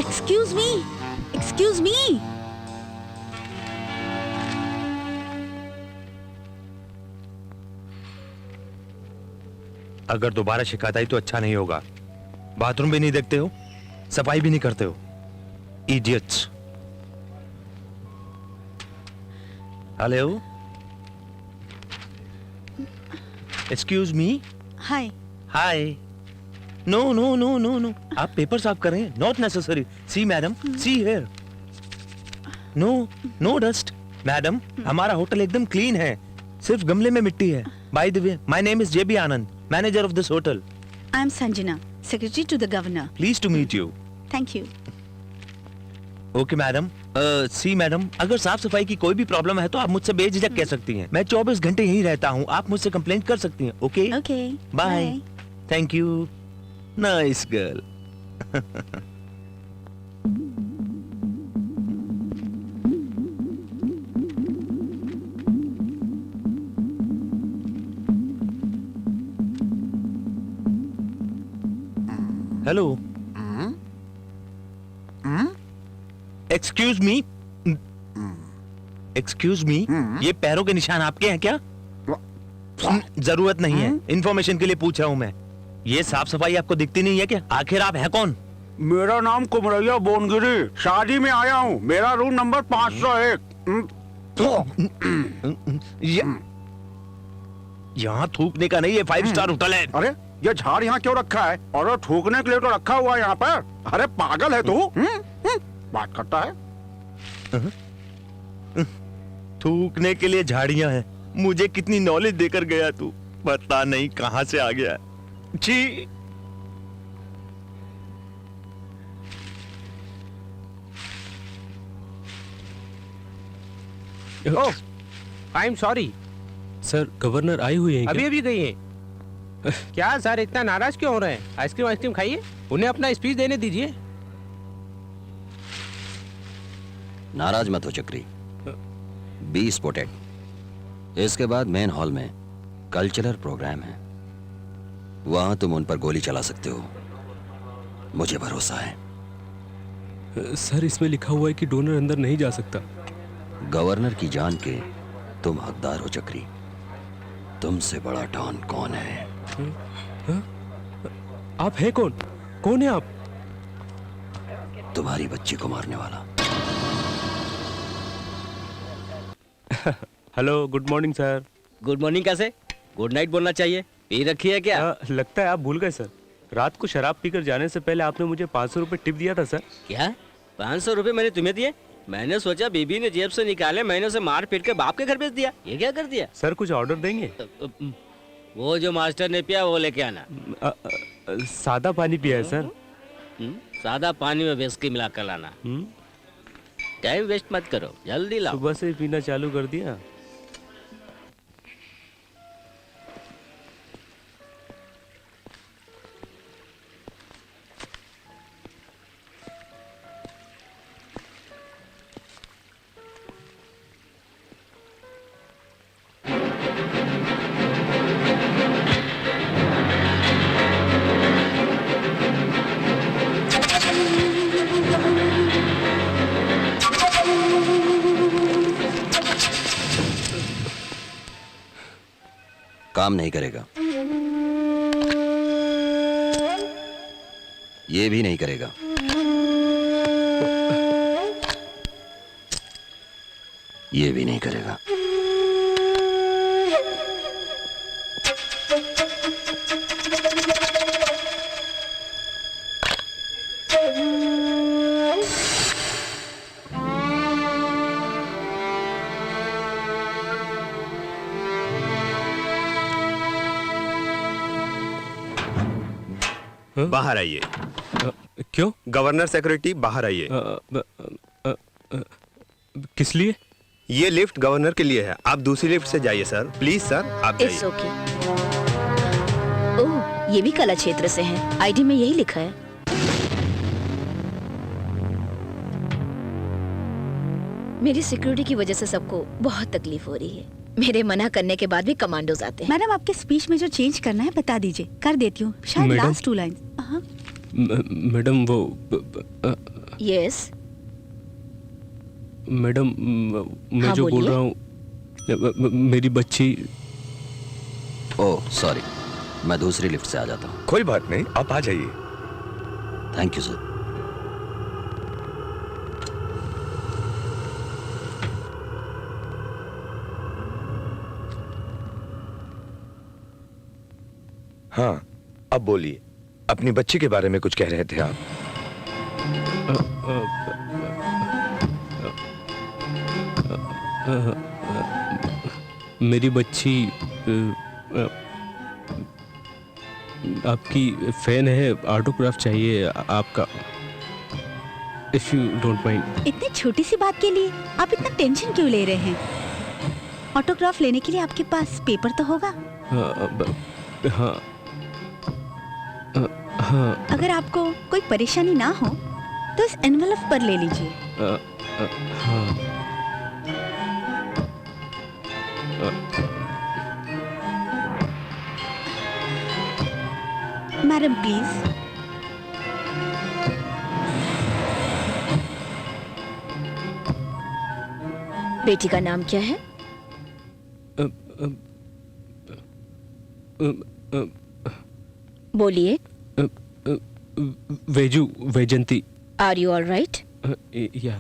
Excuse me, excuse मी। अगर दोबारा शिकायत आई तो अच्छा नहीं होगा। बाथरूम भी नहीं देखते हो, सफाई भी नहीं करते हो, idiots. Hello, excuse me. Hi. Hi. No no no no no, आप पेपर साफ कर रहे हैं, not necessary. See madam, see here. No no dust madam, हमारा होटल एकदम क्लीन है, सिर्फ गमले में मिट्टी है। By the way, my name is JB Anand, manager of this hotel. I am Sanjana, Secretary to the governor. Pleased to meet you. Thank you. Okay madam. See madam, अगर साफ सफाई की कोई भी प्रॉब्लम है तो आप मुझसे बेझिझक कह सकती हैं। मैं 24 घंटे यहीं रहता हूँ, आप मुझसे कंप्लेंट कर सकती हैं। Okay Okay. Bye. Thank you. Nice girl. Hello. Excuse me, excuse me, ये पैरों के निशान आपके हैं क्या? जरूरत नहीं है, इंफॉर्मेशन के लिए पूछ रहा हूं मैं। ये साफ सफाई आपको दिखती नहीं है क्या? आखिर आप है कौन? मेरा नाम कुमरैया बोनगिरी, शादी में आया हूँ। मेरा रूम नंबर 501। यहाँ थूकने का नहीं, ये 5 स्टार होटल है। अरे ये झाड़ यहाँ क्यों रखा है? और थूकने के लिए तो रखा हुआ है यहाँ पर। अरे पागल है तू? बात करता है। थूकने के लिए झाड़ियां हैं। मुझे कितनी नॉलेज देकर गया तू, पता नहीं कहां से आ गया। छी। Oh, I am sorry sir, governor आई हुई है क्या? अभी अभी गई है। क्या सर इतना नाराज क्यों हो रहे हैं? आइसक्रीम खाइए, उन्हें अपना स्पीच देने दीजिए। नाराज मत हो चक्री, बी स्पॉटेड। इसके बाद मेन हॉल में कल्चरल प्रोग्राम है, वहां तुम उन पर गोली चला सकते हो, मुझे भरोसा है। सर, इसमें लिखा हुआ है कि डोनर अंदर नहीं जा सकता। गवर्नर की जान के तुम हकदार हो चक्री। तुमसे बड़ा डॉन कौन है? आप हैं कौन? कौन है आप? तुम्हारी बच्ची को मारने वाला। Hello, good morning sir. Good morning कैसे? गुड नाइट बोलना चाहिए। पी रखी है क्या? लगता है आप भूल गए सर। रात को शराब पीकर जाने से पहले आपने मुझे 500 रुपए टिप दिया था सर। क्या 500 रुपए मैंने तुम्हें दिए? मैंने सोचा बीबी ने जेब से निकाले, मैंने उसे मार पीट के बाप के घर भेज दिया। ये क्या कर दिया? सर, कुछ ऑर्डर देंगे? वो जो मास्टर ने पिया वो लेके आना। सादा पानी पिया है सर। सादा पानी में विस्की मिला कर लाना। टाइम वेस्ट मत करो, जल्दी लाओ। सुबह से पीना चालू कर दिया। काम नहीं करेगा, ये भी नहीं करेगा। ये भी नहीं करेगा। बाहर आइए। क्यों? गवर्नर सेक्रेटरी बाहर आइए। किस लिए? ये लिफ्ट गवर्नर के लिए है, आप दूसरी लिफ्ट से जाइए सर। प्लीज सर, आप इट्स ओके। ओह, ये भी कला क्षेत्र से हैं। आईडी में यही लिखा है। मेरी सिक्योरिटी की वजह से सबको बहुत तकलीफ हो रही है। मेरे मना करने के बाद भी कमांडोज आते हैं। मैडम, आपके स्पीच में जो चेंज करना है बता दीजिए, कर देती हूँ। शायद लास्ट 2 लाइन। मैडम वो यस मैडम, मैं हाँ, जो बोल बोलिए। रहा हूँ, मेरी बच्ची। ओह सॉरी, मैं दूसरी लिफ्ट से आ जाता हूँ। कोई बात नहीं, आप आ जाइए। Thank you sir. हाँ, अब बोलिए, अपनी बच्ची के बारे में कुछ कह रहे थे आप। मेरी बच्ची आपकी फैन है, ऑटोग्राफ चाहिए आपका, इफ यू डोंट माइंड। इतनी छोटी सी बात के लिए आप इतना टेंशन क्यों ले रहे हैं? ऑटोग्राफ लेने के लिए आपके पास पेपर तो होगा। हाँ हाँ। अगर आपको कोई परेशानी ना हो तो इस एनवेलप पर ले लीजिए। हाँ। Madam please. बेटी का नाम क्या है? बोलिए। Vaijanti. Are you all right? या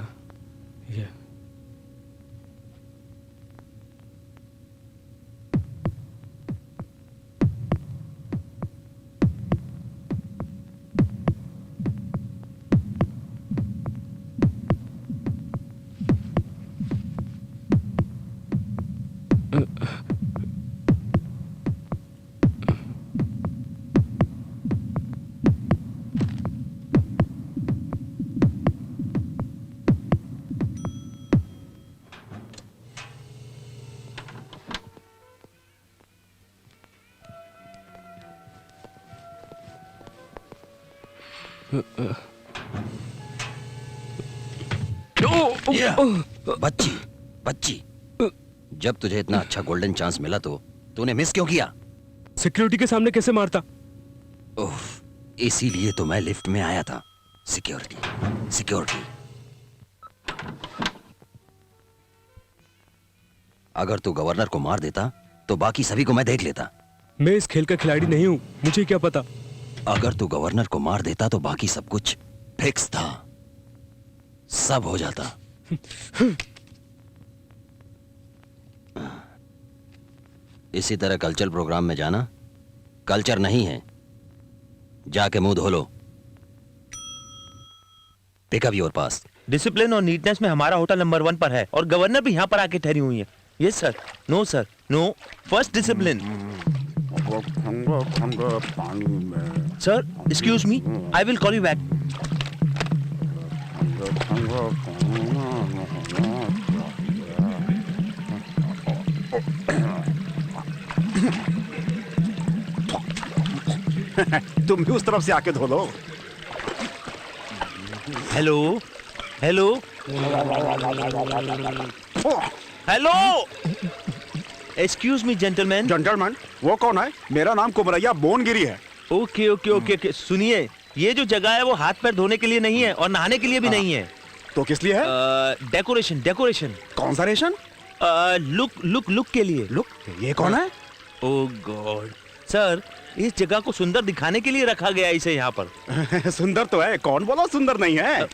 बच्ची बच्ची, जब तुझे इतना अच्छा गोल्डन चांस मिला तो तूने मिस क्यों किया? सिक्योरिटी के सामने कैसे मारता? ओह, इसीलिए तो मैं लिफ्ट में आया था। Security security. अगर तू गवर्नर को मार देता तो बाकी सभी को मैं देख लेता। मैं इस खेल का खिलाड़ी नहीं हूं, मुझे क्या पता। अगर तू गवर्नर को मार देता तो बाकी सब कुछ फिक्स था, सब हो जाता। इसी तरह कल्चरल प्रोग्राम में जाना कल्चर नहीं है। जाके मुंह धो लो। Pick up your pass. डिसिप्लिन और नीटनेस में हमारा होटल नंबर 1 पर है और गवर्नर भी यहाँ पर आके ठहरी हुई है। Yes sir. No sir, no. First discipline. Sir, excuse me, I will call you back. तुम भी उस तरफ से आके धो लो। Hello hello hello. Excuse me gentleman. Gentleman? वो कौन है? मेरा नाम कुमरैया बोनगिरी है। Okay okay okay okay. सुनिए, ये जो जगह है वो हाथ पैर धोने के लिए नहीं है और नहाने के लिए भी नहीं है। तो किस लिए है? Decoration decoration. कौन सा रेशन? लुक लुक लुक के लिए। लुक? ये कौन है? ओह गॉड सर, इस जगह को सुंदर दिखाने के लिए रखा गया इसे यहाँ पर। सुंदर तो है, कौन बोला सुंदर नहीं है?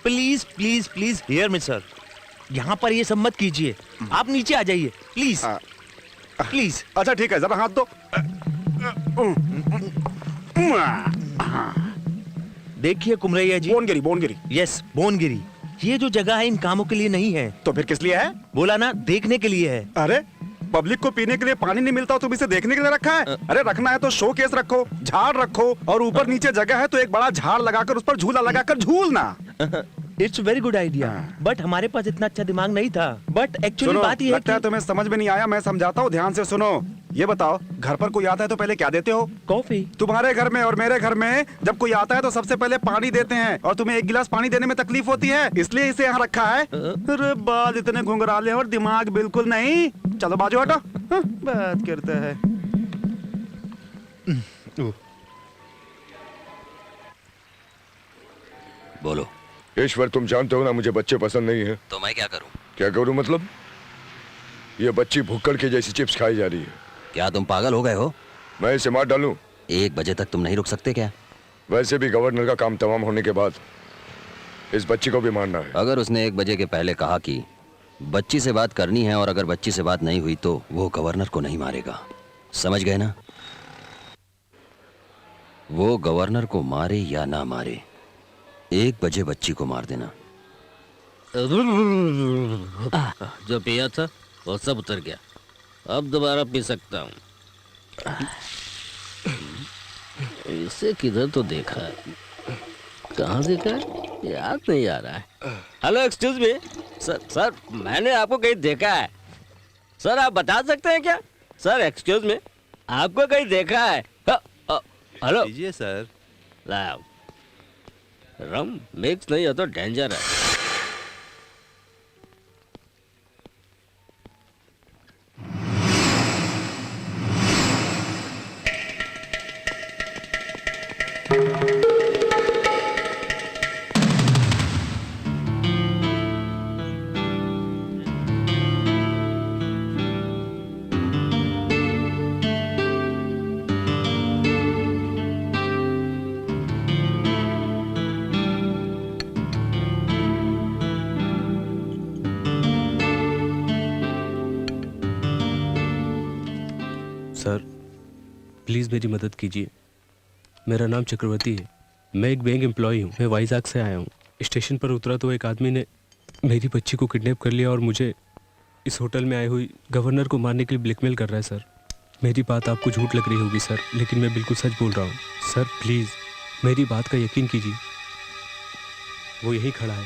Please please please hear me sir, यहाँ पर ये सब मत कीजिए। आप नीचे आ जाइए प्लीज प्लीज। अच्छा ठीक है, जरा हाथ दो। देखिए कुमरैया जी। बोनगिरी बोनगिरी। यस बोनगिरी। ये जो जगह है इन कामों के लिए नहीं है। तो फिर किस लिए है? बोला ना, देखने के लिए है। अरे पब्लिक को पीने के लिए पानी नहीं मिलता, तुम इसे देखने के लिए रखा है? अरे रखना है तो शो केस रखो, झाड़ रखो, और ऊपर नीचे जगह है तो एक बड़ा झाड़ लगाकर उस पर झूला लगाकर झूलना। It's very good idea, but हमारे पास इतना अच्छा दिमाग नहीं था। बट एक्चुअली बात ये लगता है तुम्हें समझ में नहीं आया, मैं समझाता हूँ, ध्यान से सुनो। ये बताओ, घर पर कोई आता है तो पहले क्या देते हो? कॉफी। तुम्हारे घर में और मेरे घर में जब कोई आता है तो सबसे पहले पानी देते हैं, और तुम्हें एक गिलास पानी देने में तकलीफ होती है, इसलिए इसे यहाँ रखा है। अरे बाल इतने घुंघराले और दिमाग बिल्कुल नहीं। चलो बाजू हटो। बात करता है। बोलो। ईश्वर, तुम जानते हो ना मुझे बच्चे पसंद नहीं है। तो मैं क्या करूं? क्या करूं मतलब? ये बच्ची भुक्कड़ के जैसी चिप्स खाई जा रही है। क्या तुम पागल हो गए हो? मैं इसे मार डालूं? 1 बजे तक तुम नहीं रुक सकते क्या? वैसे भी गवर्नर का काम तमाम होने के बाद इस बच्ची को भी मारना है। अगर उसने 1 बजे के पहले कहा कि बच्ची से बात करनी है और अगर बच्ची से बात नहीं हुई तो वो गवर्नर को नहीं मारेगा, समझ गए ना? वो गवर्नर को मारे या ना मारे, 1 बजे बच्ची को मार देना। जो पिया था वो सब उतर गया। अब दोबारा पी सकता हूँ। इसे किधर तो देखा है, कहाँ देखा है याद नहीं आ रहा है। हेलो एक्सक्यूज मी सर, मैंने आपको कहीं देखा है सर, आप बता सकते हैं क्या? सर एक्सक्यूज मी, आपको कहीं देखा है? हेलो लीजिए सर। लाओ, रम मिक्स नहीं हो तो डेंजर है। सर प्लीज़ मेरी मदद कीजिए। मेरा नाम चक्रवर्ती है, मैं एक बैंक एम्प्लॉय हूँ। मैं वाइजाग से आया हूँ। स्टेशन पर उतरा तो एक आदमी ने मेरी बच्ची को किडनैप कर लिया और मुझे इस होटल में आई हुई गवर्नर को मारने के लिए ब्लैकमेल कर रहा है। सर मेरी बात आपको झूठ लग रही होगी सर, लेकिन मैं बिल्कुल सच बोल रहा हूँ। सर प्लीज़ मेरी बात का यकीन कीजिए। वो यहीं खड़ा है,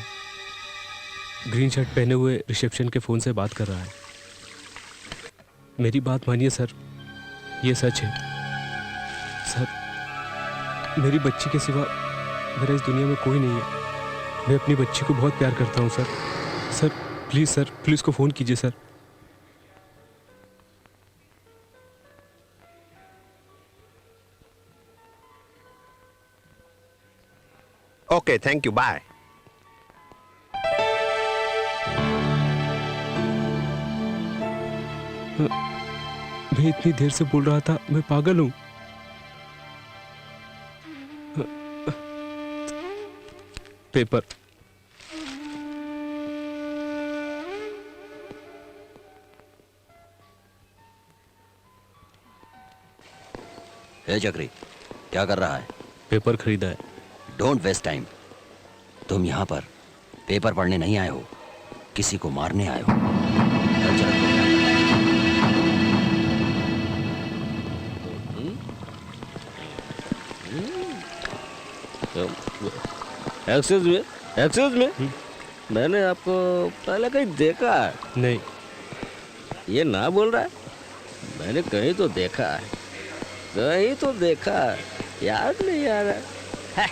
ग्रीन शर्ट पहने हुए रिसेप्शन के फ़ोन से बात कर रहा है। मेरी बात मानिए सर, ये सच है। सर मेरी बच्ची के सिवा मेरा इस दुनिया में कोई नहीं है। मैं अपनी बच्ची को बहुत प्यार करता हूँ सर। सर प्लीज़ को फ़ोन कीजिए sir. Okay thank you, bye. मैं इतनी देर से बोल रहा था, मैं पागल हूँ। पेपर। हे चक्री, क्या कर रहा है? पेपर खरीदा है। Don't waste time. तुम यहाँ पर पेपर पढ़ने नहीं आए हो, किसी को मारने आए हो। चल चल। एक्सक्यूज मी, मैंने आपको पहले कहीं देखा है। नहीं। ये ना बोल रहा है, मैंने कहीं तो देखा है, कहीं तो देखा है, याद नहीं आ रहा है।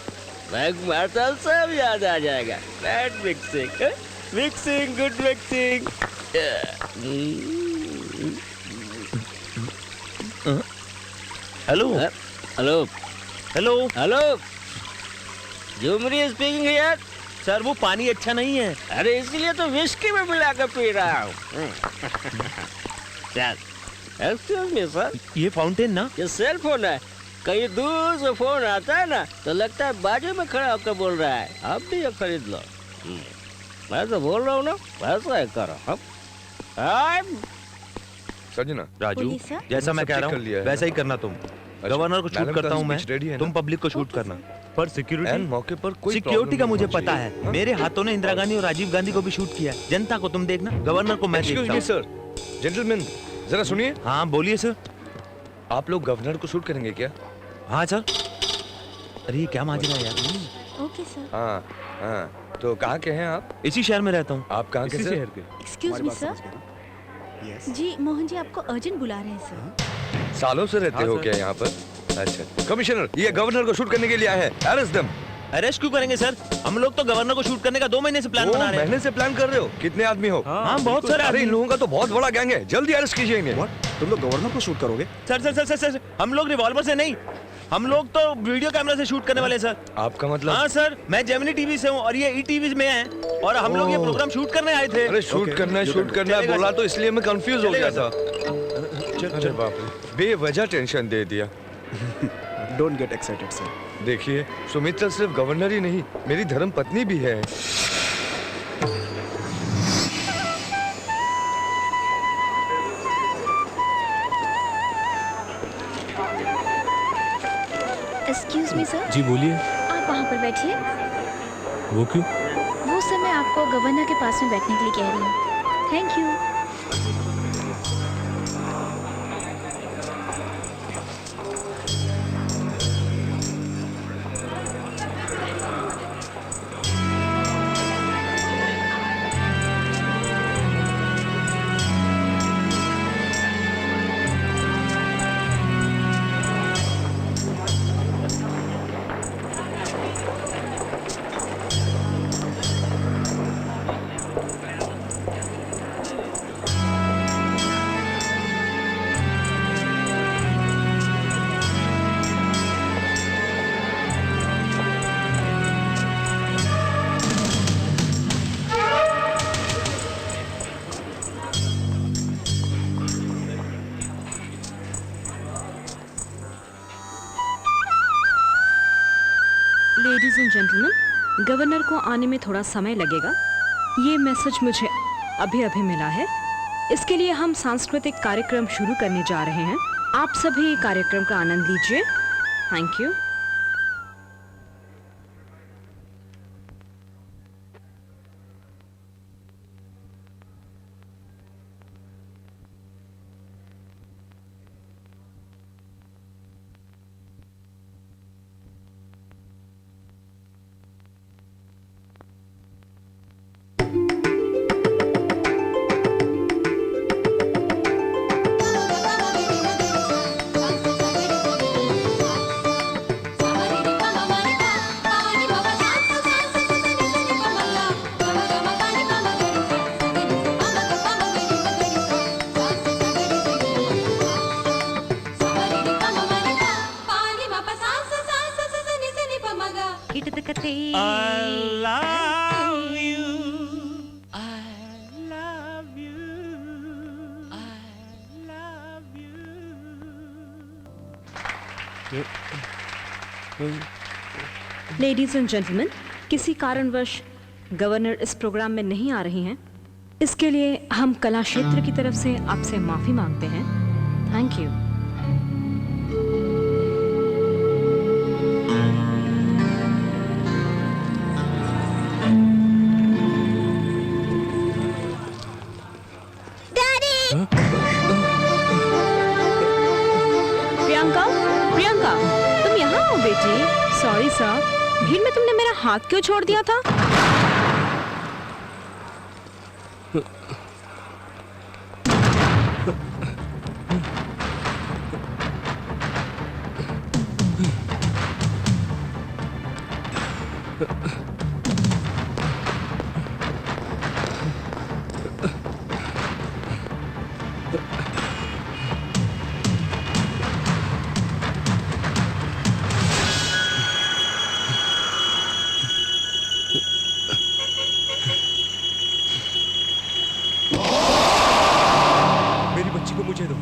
बैग मारता सब याद आ जाएगा। Bad mixing, mixing, good mixing. Hello hello hello hello, Jhumri speaking here. Sir वो पानी अच्छा नहीं है। अरे इसलिए तो विस्की में मिला कर पी रहा हूँ। चल, एक्सक्यूज मी सर, ये फाउंटेन ना, ये सेल फोन है। कहीं दूर से फोन आता है ना तो लगता है बाजू में खड़ा होकर बोल रहा है। आप भी ये खरीद लो। मैं तो बोल रहा हूँ ना, वैसा ही करो। संजना, राजू जैसा मैं कह रहा हूँ वैसा ही करना। तुम गवर्नर को शूट करता हूँ मैं, तुम पब्लिक को शूट करना। पर सिक्योरिटी मौके पर कोई सिक्योरिटी का मुझे पता है। मेरे हाथों ने इंदिरा गांधी और राजीव गांधी को भी शूट किया। जनता को तुम देखना, गवर्नर को मैं देखता हूँ। सर, जेंटलमैन जरा सुनिए। हाँ बोलिए सर। आप लोग गवर्नर को शूट करेंगे क्या? हाँ सर। अरे ये क्या माजरा है यार। Okay sir. हाँ, तो कहाँ के हैं आप? इसी शहर में रहता हूँ। आप कहाँ के शहर के? Excuse me sir. जी मोहन जी आपको अर्जेंट बुला रहे हैं सर। सालों से रहते हो क्या यहाँ पर? अच्छा कमिश्नर, ये गवर्नर को शूट करने के लिए आया है। Arrest them. अरेस्ट क्यों करेंगे सर? हम लोग तो गवर्नर को शूट करने का 2 महीने से प्लान बना रहे हैं। महीने से प्लान कर रहे हो? कितने आदमी हो? हाँ बहुत सारे। अरे इन लोगों का तो बहुत बड़ा गैंग है, जल्दी अरेस्ट कीजिए इन्हें। तुम लोग गवर्नर को शूट करोगे? Sir sir sir sir sir, हम लोग रिवॉल्वर से नहीं, हम लोग तो वीडियो कैमरा से शूट करने वाले हैं सर। आपका मतलब? हाँ सर, मैं जेमिनी टीवी से हूँ और ये ईटीवी में है और हम लोग ये प्रोग्राम शूट करने आए थे। अरे शूट करना है बोला तो इसलिए मैं कंफ्यूज हो गया था। अरे बाप रे, बेवजह टेंशन दे दिया। Don't get excited sir. देखिए सुमित्रा सिर्फ गवर्नर ही नहीं, मेरी धर्म पत्नी भी है। Excuse me sir. जी बोलिए। आप वहाँ पर बैठिए। वो क्यों? वो सर मैं आपको गवर्नर के पास में बैठने के लिए कह रही हूँ। Thank you. जेंटलमैन, गवर्नर को आने में थोड़ा समय लगेगा। ये मैसेज मुझे अभी अभी मिला है। इसके लिए हम सांस्कृतिक कार्यक्रम शुरू करने जा रहे हैं। आप सभी कार्यक्रम का आनंद लीजिए। Thank you. Ladies and gentleman, किसी कारणवश गवर्नर इस प्रोग्राम में नहीं आ रही हैं। इसके लिए हम कला क्षेत्र की तरफ से आपसे माफी मांगते हैं। Thank you. प्रियंका, प्रियंका, तुम यहाँ हो बेटी? सॉरी सर, भीड़ में तुमने मेरा हाथ क्यों छोड़ दिया था? मेरी बच्ची को मुझे दो।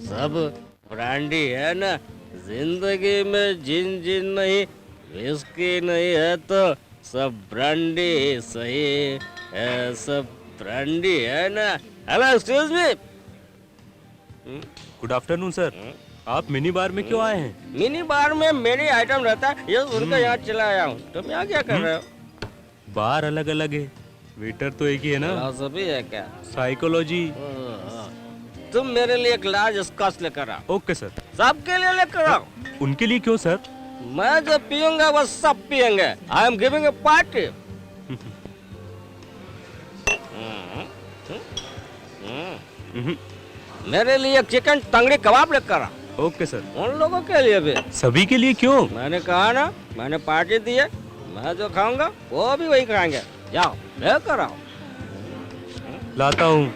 सब ब्रांडी है ना। जिंदगी में जिन जिन नहीं, विस्की नहीं है तो सब ब्रांडी सही है। सब ब्रांडी है ना। हेलो, एक्सक्यूज मी। Good afternoon sir. आप मिनी बार में क्यों आए हैं? मिनी बार में मेरी आइटम रहता है, ये सुनकर यहाँ चला आया हूँ। तुम यहाँ क्या कर रहे हो? बार अलग अलग है, वेटर तो एक ही है ना। फिलॉसफी है क्या? साइकोलॉजी। तुम मेरे लिए एक लार्ज स्कॉच लेकर आओ। Okay sir. सबके लिए लेकर आओ। उनके लिए क्यों सर? मैं जो पीऊंगा वो सब पियेंगे। I am giving a party. मेरे लिए चिकन तंगड़ी कबाब लेकर आओ। Okay sir. उन लोगों के लिए भी। सभी के लिए क्यों? मैंने कहा ना, मैंने पार्टी दी है। मैं जो खाऊंगा वो भी वही खाएंगे। जाओ लेकर आओ। लाता हूँ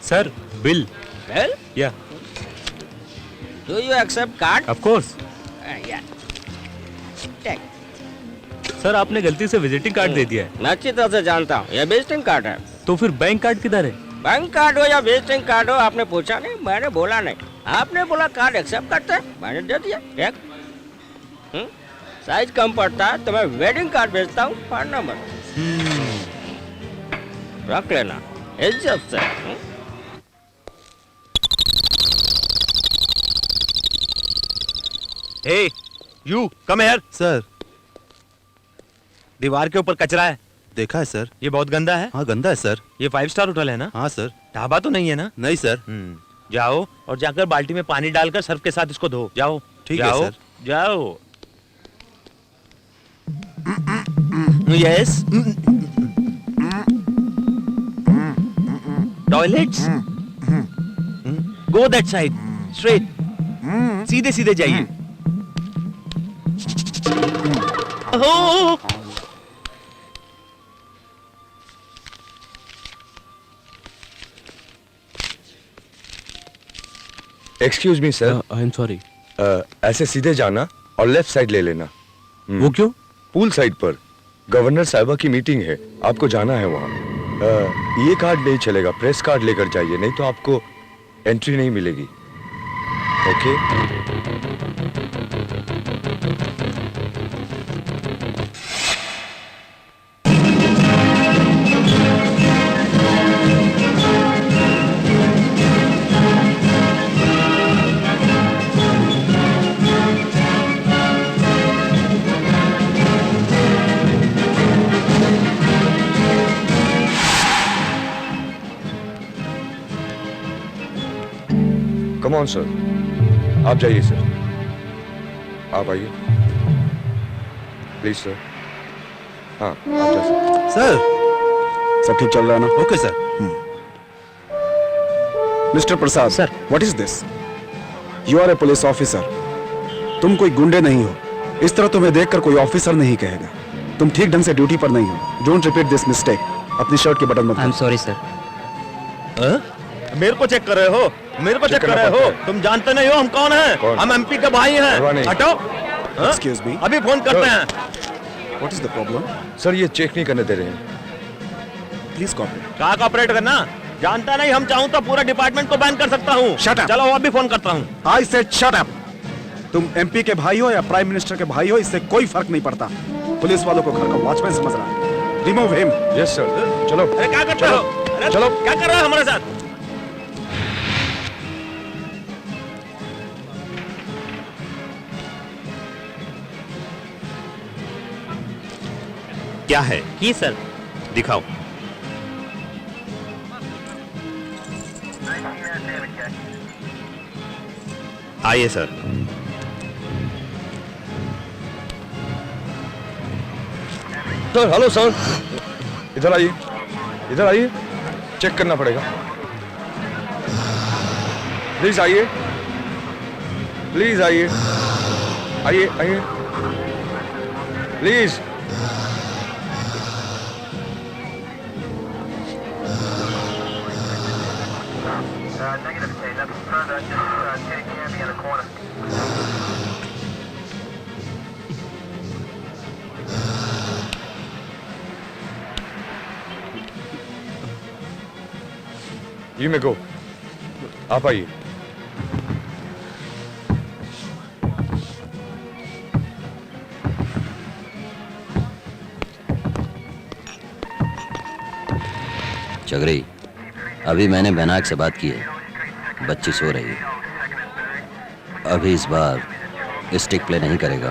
sir. Bill. Bill? Yeah. Do you accept card? Of course. Take. Sir आपने गलती से विजिटिंग कार्ड दे दिया है। मैं अच्छी तरह से जानता हूँ, ये विजिटिंग कार्ड है। तो फिर बैंक कार्ड किधर है? बैंक कार्ड हो या विजिटिंग कार्ड हो, आपने पूछा नहीं, मैंने बोला नहीं। आपने बोला कार्ड एक्सेप्ट करते हैं, मैंने दे दिया। टेक। साइज कम पड़ता है तो मैं वेडिंग कार्ड भेजता हूँ 5 नंबर। रख लेना इज्जत से। Hey, you come here. Sir, दीवार के ऊपर कचरा है। देखा है सर। ये बहुत गंदा है। हाँ गंदा है सर। ये 5 स्टार होटल है ना? हाँ सर। ढाबा तो नहीं है ना? नहीं सर। जाओ और जाकर बाल्टी में पानी डालकर सर्फ के साथ इसको धो। जाओ। ठीक है सर। जाओ। Yes. Toilets. Go that side. Straight. सीधे सीधे जाइए। Excuse me sir, I am sorry. ऐसे सीधे जाना और लेफ्ट साइड ले लेना। वो क्यों? पूल साइड पर गवर्नर साहिबा की मीटिंग है, आपको जाना है वहाँ। ये कार्ड नहीं चलेगा, प्रेस कार्ड लेकर जाइए, नहीं तो आपको एंट्री नहीं मिलेगी। ओके? कम ऑन सर, आप जाइए सर, आप आइए प्लीज सर। हाँ आप जा सकते। सर सब ठीक चल रहा है ना? Okay sir. Mister Prasad sir, what is this? You are a police officer, तुम कोई गुंडे नहीं हो। इस तरह तुम्हें देखकर कोई ऑफिसर नहीं कहेगा। तुम ठीक ढंग से ड्यूटी पर नहीं हो। Don't repeat this mistake. अपनी शर्ट के बटन मत। आई एम सॉरी सर। मेरे को चेक कर रहे हो? मेरे को चेक कर रहे हो? तुम जानते नहीं हो हम कौन हैं? हम एमपी के भाई हैं। हटो। एक्सक्यूज मी, अभी फोन करते हैं। What is the problem? Sir ये चेक नहीं करने दे रहे हैं। Please cooperate. कहाँ कॉपरेट करना? जानता नहीं, हम चाहूँ तो पूरा डिपार्टमेंट को बैन कर सकता हूँ। Shut up. चलो अभी फोन करता हूँ। I said shut up. तुम एमपी के भाई हो या प्राइम मिनिस्टर के भाई हो, इससे कोई फर्क नहीं पड़ता। पुलिस वालों को घर का वॉचमैन समझ रहा है। Remove him. Yes sir. चलो। अरे क्या करते हो? अरे चलो। क्या कर रहे हो हमारे साथ? क्या है? की सर। दिखाओ। आइए सर। सर हेलो सर, इधर आइए, इधर आइए, चेक करना पड़ेगा। प्लीज आइए, प्लीज आइए, आइए आइए प्लीज। You may go. आप आइए। चगरी, अभी मैंने बैनाक से बात की है, बच्ची सो रही है। अभी इस बार स्टिक प्ले नहीं करेगा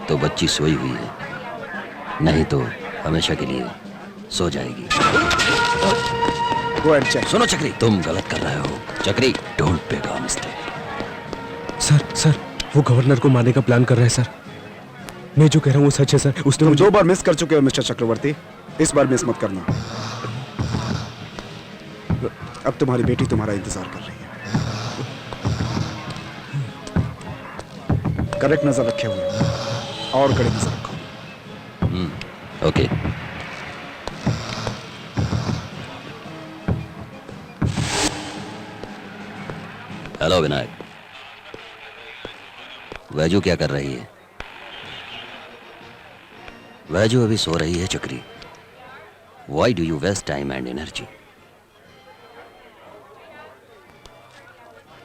तो बच्ची सोई हुई है, नहीं तो हमेशा के लिए सो जाएगी। सुनो चक्री, तुम गलत कर रहे हो। चक्री, don't make a mistake. Sir वो गवर्नर को मारने का प्लान कर रहे हैं सर। मैं जो कह रहा हूँ वो सच है सर। उसने तुम 2 बार मिस कर चुके हो मिस्टर चक्रवर्ती, इस बार मिस मत करना। अब तुम्हारी बेटी तुम्हारा इंतजार कर रही है। करेक्ट नजर रखे हुए और कड़ी नजर रखो। ओके। हेलो विनायक, वैजू क्या कर रही है? वैजू अभी सो रही है चक्री। Why do you waste time and energy?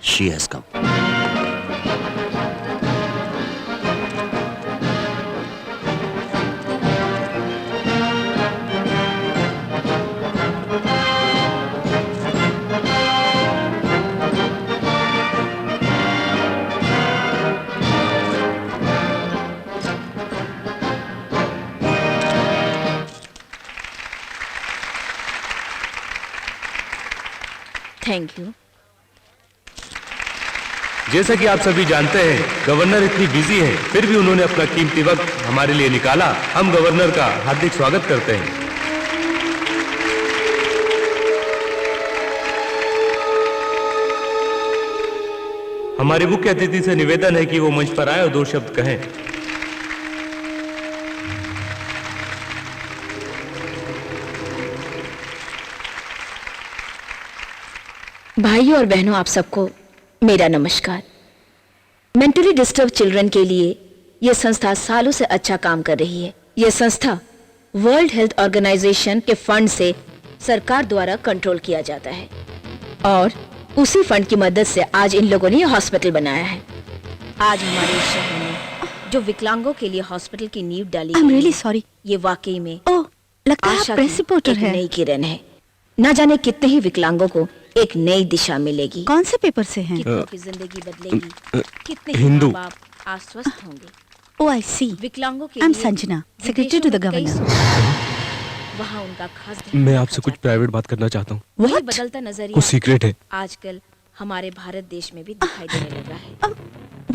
She has come. Thank you. जैसा कि आप सभी जानते हैं, गवर्नर इतनी बिजी हैं, फिर भी उन्होंने अपना कीमती वक्त हमारे लिए निकाला। हम गवर्नर का हार्दिक स्वागत करते हैं। हमारे मुख्य अतिथि से निवेदन है कि वो मंच पर आए और 2 शब्द कहें। भाइयों और बहनों, आप सबको मेरा नमस्कार। मेंटली डिस्टर्ब चिल्ड्रन के लिए यह संस्था सालों से अच्छा काम कर रही है। यह संस्था वर्ल्ड हेल्थ ऑर्गेनाइजेशन के फंड से सरकार द्वारा कंट्रोल किया जाता है और उसी फंड की मदद से आज इन लोगों ने यह हॉस्पिटल बनाया है। आज हमारे शहर में जो विकलांगों के लिए हॉस्पिटल की नींव डाली I'm really sorry. ये वाकई में लगता है आप आशा प्रेस की रिपोर्टर एक हैं। नई किरण है। न जाने कितने ही विकलांगों को एक नई दिशा मिलेगी। कौन से पेपर से हैं? कितनों की जिंदगी बदलेगी, कितने ही हिंदू। माँ बाप आश्वस्त होंगे। Oh, I see. विकलांगों के I'm लिए Sanjana, secretary to the विदेशों में कई governor. सुविधाएं, वहाँ उनका खास ध्यान मैं रखा आपसे कुछ प्राइवेट बात करना चाहता हूँ। वही बदलता नजरिया कुछ सीक्रेट है। आजकल हमारे भारत देश में भी दिखाई देने लगा है।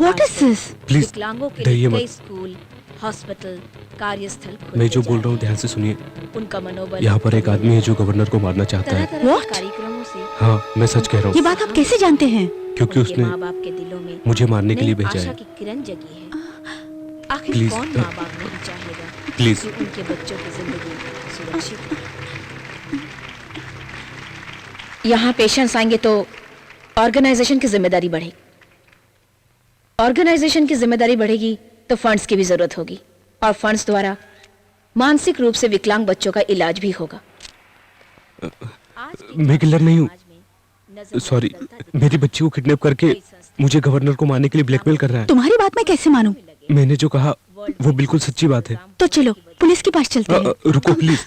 What is this? Please, विकलांगों के डरिए लिए मत। कई स्कूल, हॉस्पिटल, कार्यस्थल खुलते मैं जो जा बोल रहे रहा हूँ ध्यान से सुनिए। हैं। उनका मनोबल यहाँ पर एक आदमी है जो गवर्नर को मारना चाहता है। तरह-तरह के कार्यक्रमों से हाँ, मैं सच कह रहा ये हूँ, बात आप कैसे जानते हैं? क्योंकि उनके उसने माँ बाप के दिलों में मुझे मारने के लिए नई भेजा आशा है। की किरण जगी है। आखिर Please, कौन माँ बाप नहीं चाहेगा Please. कि उनके बच्चों की जिंदगी सुरक्षित हो। यहाँ पेशेंट्स आएंगे तो ऑर्गेनाइजेशन की जिम्मेदारी बढ़ेगी। ऑर्गेनाइजेशन की जिम्मेदारी बढ़ेगी तो फंड्स की भी जरूरत होगी और फंड्स द्वारा मानसिक रूप से विकलांग बच्चों का इलाज भी होगा। मैं किलर नहीं हूँ। सॉरी, मेरी बच्ची को किडनैप करके मुझे गवर्नर को मारने के लिए ब्लैकमेल कर रहा है। तुम्हारी बात मैं कैसे मानूं? मैंने जो कहा वो बिल्कुल सच्ची बात है। तो चलो पुलिस के पास चलते हैं। रुको प्लीज।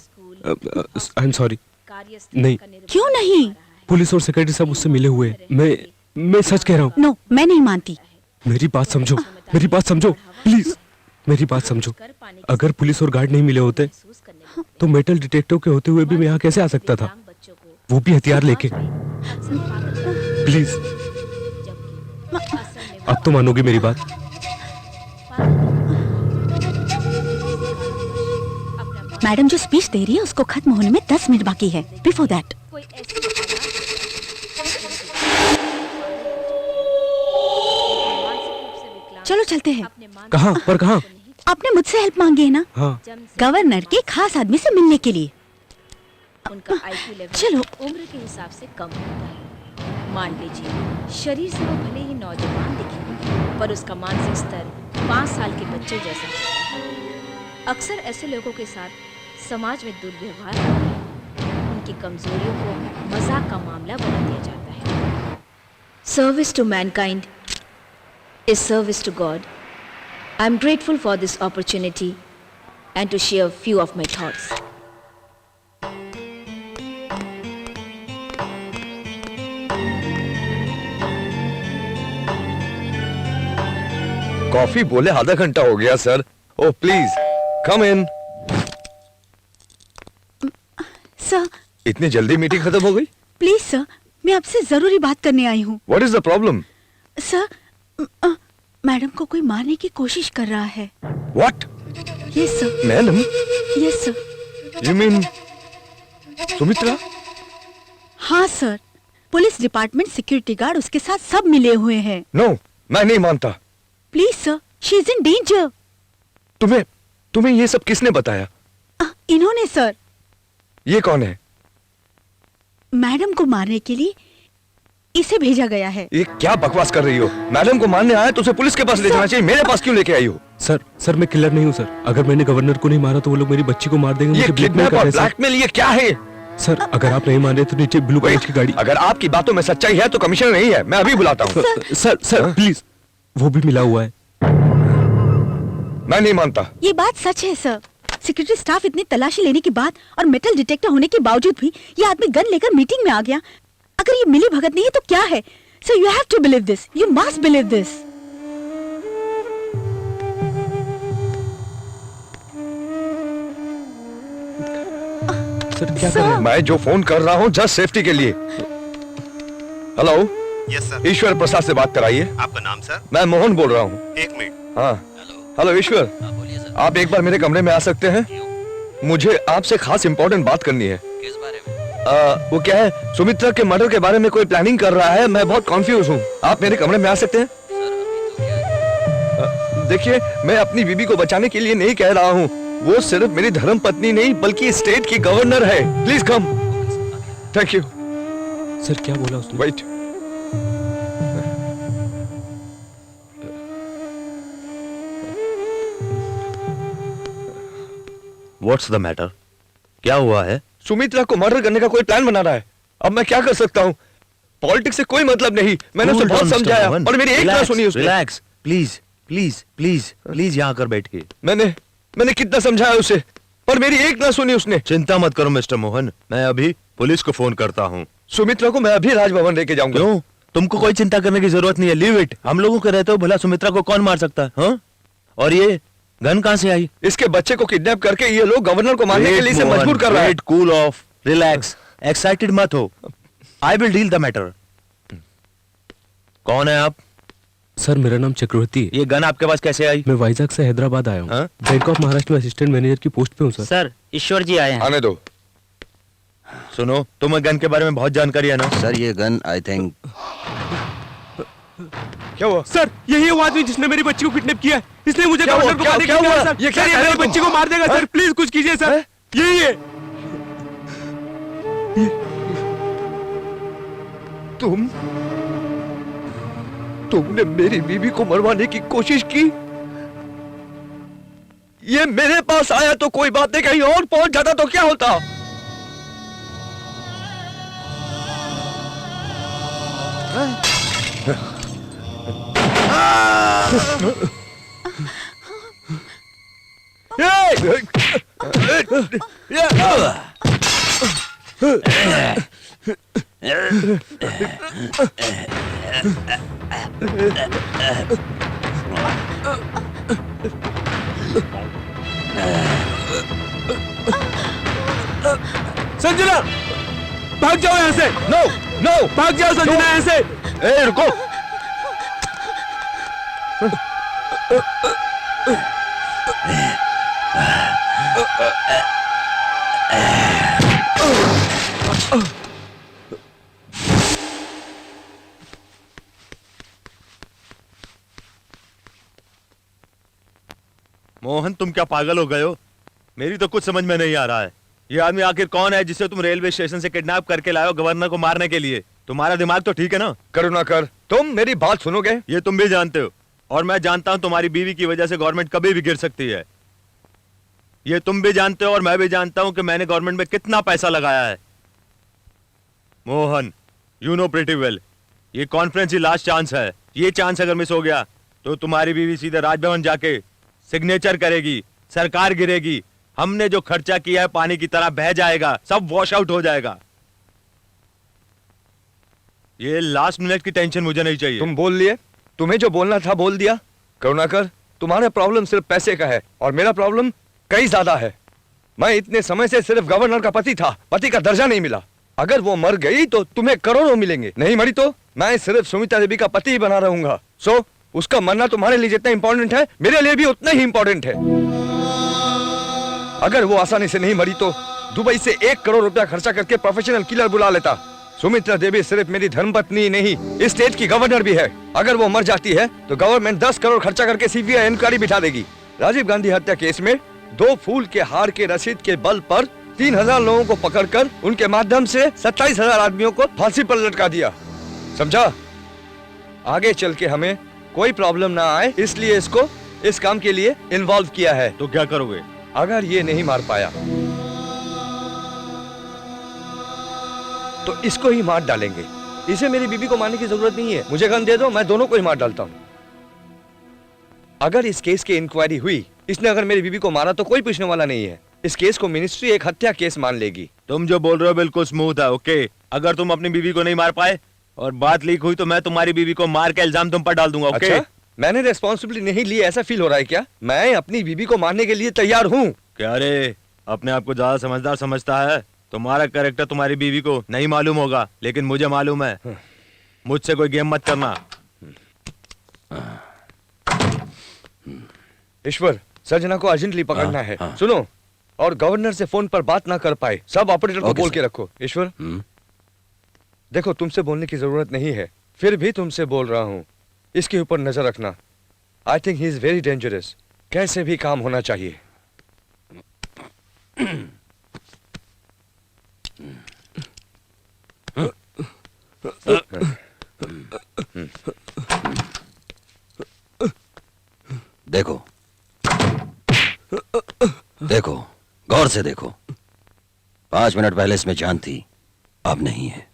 I am sorry. नहीं, क्यों नहीं? पुलिस और सेक्रेटरी साहब उससे मिले हुए हैं। मैं सच कह रहा हूँ। नो, मैं नहीं मानती। मेरी बात समझो, मेरी बात समझो प्लीज, मेरी बात समझो। अगर पुलिस और गार्ड नहीं मिले होते तो मेटल डिटेक्टिव के होते हुए भी मैं यहाँ कैसे आ सकता था, वो भी हथियार लेके। प्लीज, अब तो मानोगे मेरी बात। मैडम जो स्पीच दे रही है उसको खत्म होने में 10 मिनट बाकी है। बिफोर दैट चलो चलते हैं। कहाँ पर कहाँ? आपने मुझसे हेल्प मांगी है ना? हाँ। गवर्नर के खास आदमी से मिलने के लिए। उनका आईक्यू लेवल चलो। उम्र के हिसाब से कम होता है। मान लीजिए शरीर से वो भले ही नौजवान दिखे पर उसका मानसिक स्तर 5 साल के बच्चे जैसा होता है। अक्सर ऐसे लोगों के साथ समाज में दुर्व्यवहार होता है। उनकी कमजोरियों को मजाक का मामला बना दिया जाता है। Service to mankind is service to God. I am grateful for this opportunity and to share a few of my thoughts. Coffee बोले आधा घंटा हो गया sir. Oh please come in. Sir, इतनी जल्दी मीटिंग खत्म हो गई? प्लीज सर, मैं आपसे जरूरी बात करने आई हूँ। What is the problem? Sir, madam को कोई मारने की कोशिश कर रहा है। What? Yes sir. Madam? Yes sir. You mean Sumitra? हाँ sir, police department, security guard उसके साथ सब मिले हुए हैं। नो, मैं नहीं मानता। Please sir, she is in danger. तुम्हें ये सब किसने बताया? इन्होंने सर। ये कौन है? मैडम को मारने के लिए इसे भेजा गया है। ये क्या बकवास कर रही हो? मैडम को मारने आया तो उसे पुलिस के पास ले जाना चाहिए, मेरे पास क्यों लेके आई हो? सर मैं किलर नहीं हूँ सर। अगर मैंने गवर्नर को नहीं मारा तो वो लोग मेरी बच्ची को मार देंगे। ये मुझे ब्लैकमेल किडनैप कर और रहे हैं सर। ब्लैकमेल ये क्या है? सर अगर आप नहीं मान रहे तो नीचे ब्लू कलर की गाड़ी। अगर आपकी बातों में सच्चाई है तो कमिश्नर नहीं है, मैं अभी बुलाता हूँ। सर प्लीज, वो भी मिला हुआ है। मैं नहीं मानता। ये बात सच है सर। सिक्योरिटी स्टाफ इतनी तलाशी लेने के बाद और मेटल डिटेक्टर होने के बावजूद भी ये आदमी गन लेकर मीटिंग में आ गया। अगर ये मिली भगत नहीं है तो क्या है? Sir you have to believe this, you must believe this. Sir क्या कर रहे हैं? मैं जो फोन कर रहा हूँ जस्ट सेफ्टी के लिए। Hello. Yes sir. Ishwar Prasad से बात कराइए। आपका नाम सर? मैं मोहन बोल रहा हूँ। एक मिनट। हाँ हेलो ईश्वर, आप एक बार मेरे कमरे में आ सकते हैं? मुझे आपसे खास इंपॉर्टेंट बात करनी है। किस बारे में? वो क्या है, सुमित्रा के मर्डर के बारे में कोई प्लानिंग कर रहा है। मैं बहुत कंफ्यूज हूँ। आप मेरे कमरे में आ सकते हैं? देखिए, मैं अपनी बीबी को बचाने के लिए नहीं कह रहा हूँ। वो सिर्फ मेरी धर्म पत्नी नहीं बल्कि स्टेट की गवर्नर है। Please come. Thank you. Sir क्या बोला उसने? वेट। What's the matter? क्या हुआ है? सुमित्रा को मर्डर करने का कोई प्लान बना रहा है। अब मैं क्या कर सकता हूँ? पॉलिटिक्स से कोई मतलब नहीं। मैंने उसे बहुत समझाया और मेरी एक ना सुनी उसने। Relax, please please please please यहाँ कर बैठिए। मैंने कितना समझाया उसे, पर मेरी एक ना सुनी उसने। चिंता मत करो मिस्टर मोहन, मैं अभी पुलिस को फोन करता हूँ। सुमित्रा को मैं अभी राजभवन लेके जाऊंगा। क्यों? तुमको कोई चिंता करने की जरूरत नहीं है, लीव इट। हम लोगों के रहते हो भला सुमित्रा को कौन मार सकता है? हाँ? और ये गन कहाँ से आई? इसके बच्चे को किडनैप करके ये लोग गवर्नर को मारने के लिए इसे मजबूर कर रहा है। कूल ऑफ, रिलैक्स, एक्साइटेड मत हो। I will deal the matter. कौन है आप? सर मेरा नाम चक्रवर्ती है। ये गन आपके पास कैसे आई? मैं वाइजैक से हैदराबाद आया हूँ। बैंक ऑफ महाराष्ट्र में असिस्टेंट मैनेजर की पोस्ट पे हूँ सर। सर ईश्वर जी आए हैं। आने दो। सुनो, तुम्हें गन के बारे में बहुत जानकारी है ना? सर ये गन आई थिंक। क्या हुआ? सर यही है वो आदमी जिसने मेरी बच्ची को किडनैप किया है। इसने मुझे गवर्नर को मारने के लिए कहा सर। ये क्या सर, मेरी बच्ची को मार देगा सर, प्लीज कुछ कीजिए सर। यही है। तुमने मेरी बीवी को मरवाने की कोशिश की। ये मेरे पास आया तो कोई बात नहीं, कहीं और पहुंच जाता तो क्या होता? संजना भाग जाओ यहाँ से। नो नो भाग जाओ संजना यहाँ से। ए रुको। मोहन तुम क्या पागल हो गए हो? मेरी तो कुछ समझ में नहीं आ रहा है। ये आदमी आखिर कौन है जिसे तुम रेलवे स्टेशन से किडनैप करके लाए हो गवर्नर को मारने के लिए? तुम्हारा दिमाग तो ठीक है ना? करुणाकर तुम मेरी बात सुनोगे? ये तुम भी जानते हो और मैं जानता हूं तुम्हारी बीवी की वजह से गवर्नमेंट कभी भी गिर सकती है। ये तुम भी जानते हो और मैं भी जानता हूं कि मैंने गवर्नमेंट में कितना पैसा लगाया है। Mohan you know pretty well, ये कॉन्फ्रेंस ही लास्ट चांस है। ये चांस अगर मिस हो गया तो तुम्हारी बीवी सीधे राजभवन जाके सिग्नेचर करेगी, सरकार गिरेगी, हमने जो खर्चा किया है पानी की तरह बह जाएगा, सब वॉश आउट हो जाएगा। ये लास्ट मिनट की टेंशन मुझे नहीं चाहिए। तुम बोल लिए, तुम्हें जो बोलना था बोल दिया। करुणाकर तुम्हारा प्रॉब्लम सिर्फ पैसे का है और मेरा प्रॉब्लम कई ज्यादा है। मैं इतने समय से सिर्फ गवर्नर का पति था, पति का दर्जा नहीं मिला। अगर वो मर गई तो तुम्हें करोड़ों मिलेंगे, नहीं मरी तो मैं सिर्फ सुमित्रा देवी का पति ही बना रहूंगा। सो उसका मरना तुम्हारे लिए जितना इंपॉर्टेंट है मेरे लिए भी उतना ही इंपॉर्टेंट है। अगर वो आसानी से नहीं मरी तो दुबई से 1 करोड़ रुपया खर्चा करके प्रोफेशनल किलर बुला लेता। सुमित्रा देवी सिर्फ मेरी धर्मपत्नी नहीं, इस स्टेट की गवर्नर भी है। अगर वो मर जाती है तो गवर्नमेंट 10 करोड़ खर्चा करके सीबीआई इंक्वायरी बिठा देगी। राजीव गांधी हत्या केस में 2 फूल के हार के रसीद के बल पर 3000 लोगों को पकड़कर उनके माध्यम से 27,000 आदमियों को फांसी पर लटका दिया। समझा? आगे चल के हमें कोई प्रॉब्लम ना आए इसलिए इसको इस काम के लिए इन्वॉल्व किया है। तो क्या करोगे? अगर ये नहीं मार पाया तो इसको ही मार डालेंगे। इसे मेरी बीबी को मारने की जरूरत नहीं है। मुझे गन दे दो, मैं दोनों को ही मार डालता हूं। अगर इस केस की इंक्वायरी हुई, इसने अगर मेरी बीबी को मारा तो कोई पूछने वाला नहीं है। इस केस को मिनिस्ट्री एक हत्या केस मान लेगी। तुम जो बोल रहे हो बिल्कुल स्मूथ है, ओके। अगर तुम अपनी बीवी को नहीं मार पाए और बात लीक हुई तो मैं तुम्हारी बीवी को मार के इल्जाम तुम पर डाल दूंगा, ओके? अच्छा? मैंने रेस्पॉन्सिबिलिटी नहीं ली, ऐसा फील हो रहा है क्या? मैं अपनी बीवी को मारने के लिए तैयार हूँ। क्या रे, अपने आप को ज्यादा समझदार समझता है? तुम्हारा कैरेक्टर तुम्हारी बीवी को नहीं मालूम होगा, लेकिन मुझे मालूम है। मुझसे कोई गेम मत करना। ईश्वर, सर्जना को अर्जेंटली पकड़ना है। सुनो, और गवर्नर से फोन पर बात ना कर पाए सब ऑपरेटर को बोल के रखो। ईश्वर, देखो तुमसे बोलने की जरूरत नहीं है, फिर भी तुमसे बोल रहा हूँ, इसके ऊपर नजर रखना। I think he is very dangerous. कैसे भी काम होना चाहिए। देखो देखो, गौर गौर से देखो। 5 मिनट पहले इसमें जान थी, अब नहीं है।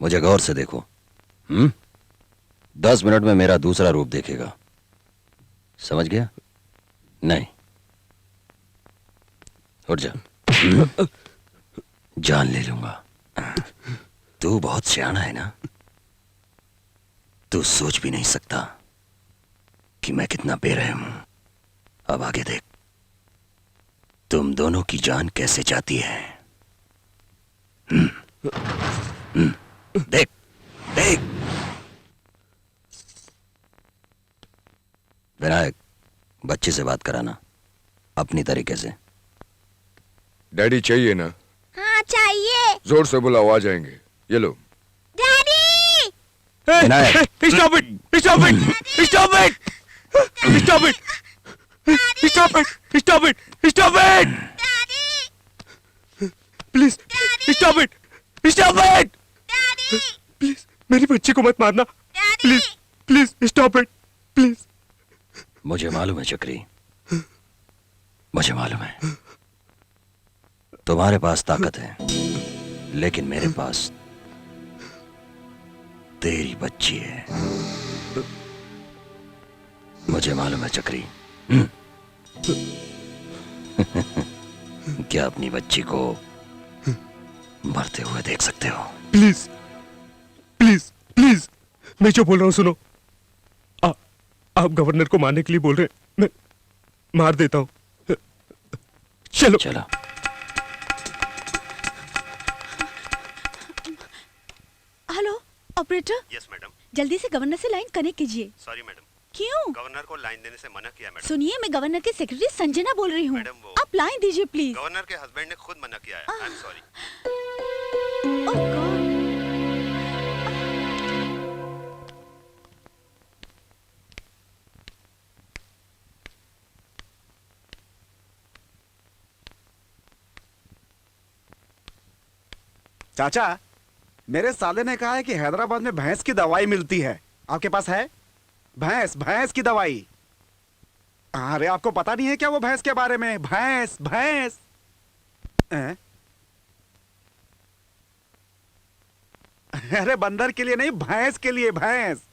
मुझे गौर से देखो। 10 मिनट में मेरा दूसरा रूप देखेगा, समझ गया? नहीं, उठ जा। जान ले लूंगा। तू बहुत सियाना है ना। तू सोच भी नहीं सकता कि मैं कितना बेरहम हूं। अब आगे देख, तुम दोनों की जान कैसे जाती है। देख देख। विनायक, बच्चे से बात कराना अपनी तरीके से। डैडी चाहिए ना? हाँ चाहिए। जोर से बुलाओ, आ जाएंगे। ये लो। Daddy! Vinayak, Stop it! Stop it! Stop it! Stop it! Stop it! Stop it! Stop it! Please, stop it! Stop it! Please, मेरी बच्ची को मत मारना। Please, please, stop it! Please. मुझे मालूम है चक्री, मुझे मालूम है तुम्हारे पास ताकत है, लेकिन मेरे पास तेरी बच्ची है। मुझे मालूम है चक्री। क्या अपनी बच्ची को मरते हुए देख सकते हो? प्लीज प्लीज प्लीज, मैं जो बोल रहा हूं सुनो। आप गवर्नर को मारने के लिए बोल रहे हैं, मैं मार देता हूं। चलो चलो। Hello operator. Yes madam. जल्दी से गवर्नर से लाइन कनेक्ट कीजिए। Sorry madam. क्यों? गवर्नर को लाइन देने से मना किया मैडम। सुनिए, मैं गवर्नर के सेक्रेटरी संजना बोल रही हूँ। आप लाइन दीजिए प्लीज। गवर्नर के हस्बैंड ने खुद मना किया है। आई एम सॉरी। Oh God. चाचा, मेरे साले ने कहा है कि हैदराबाद में भैंस की दवाई मिलती है। आपके पास है? भैंस की दवाई। अरे आपको पता नहीं है क्या वो भैंस के बारे में? भैंस भैंस। अरे बंदर के लिए नहीं, भैंस के लिए, भैंस।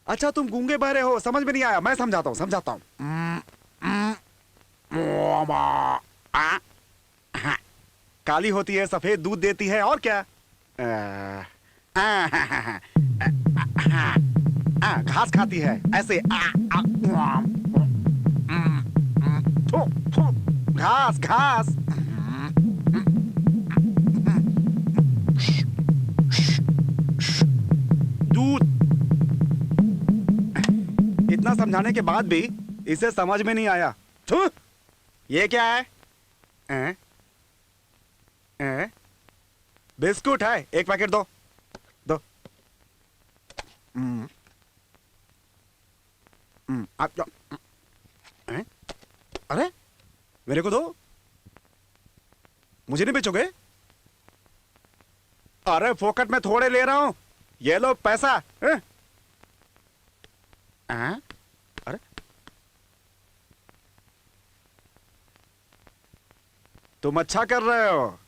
अच्छा तुम गूंगे बहरे हो, समझ में नहीं आया। मैं समझाता हूं। काली होती है, सफेद दूध देती है, और क्या? घास खाती है ऐसे। घास घास। दूध। इतना समझाने के बाद भी इसे समझ में नहीं आया। ये क्या है? बिस्कुट है, एक पैकेट दो। आप अरे मेरे को दो, मुझे नहीं बेचोगे? अरे फोकट में थोड़े ले रहा हूं, ये लो पैसा। अरे तुम अच्छा कर रहे हो।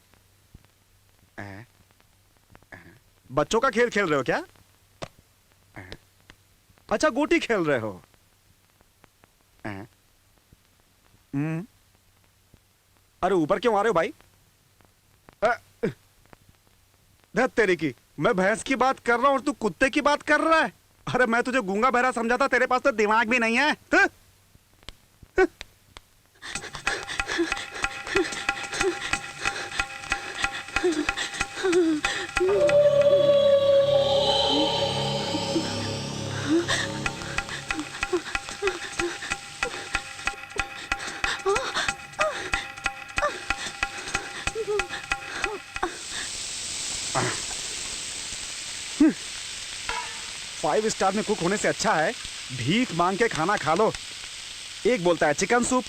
बच्चों का खेल खेल रहे हो क्या? अच्छा गोटी खेल रहे हो। अरे ऊपर क्यों आ रहे हो भाई? धत तेरी की, मैं भैंस की बात कर रहा हूं और तू कुत्ते की बात कर रहा है। अरे मैं तुझे गूंगा बहरा समझा था, तेरे पास तो दिमाग भी नहीं है। फाइव स्टार में कुक होने से अच्छा है भीख मांग के खाना खा लो। एक बोलता है चिकन सूप,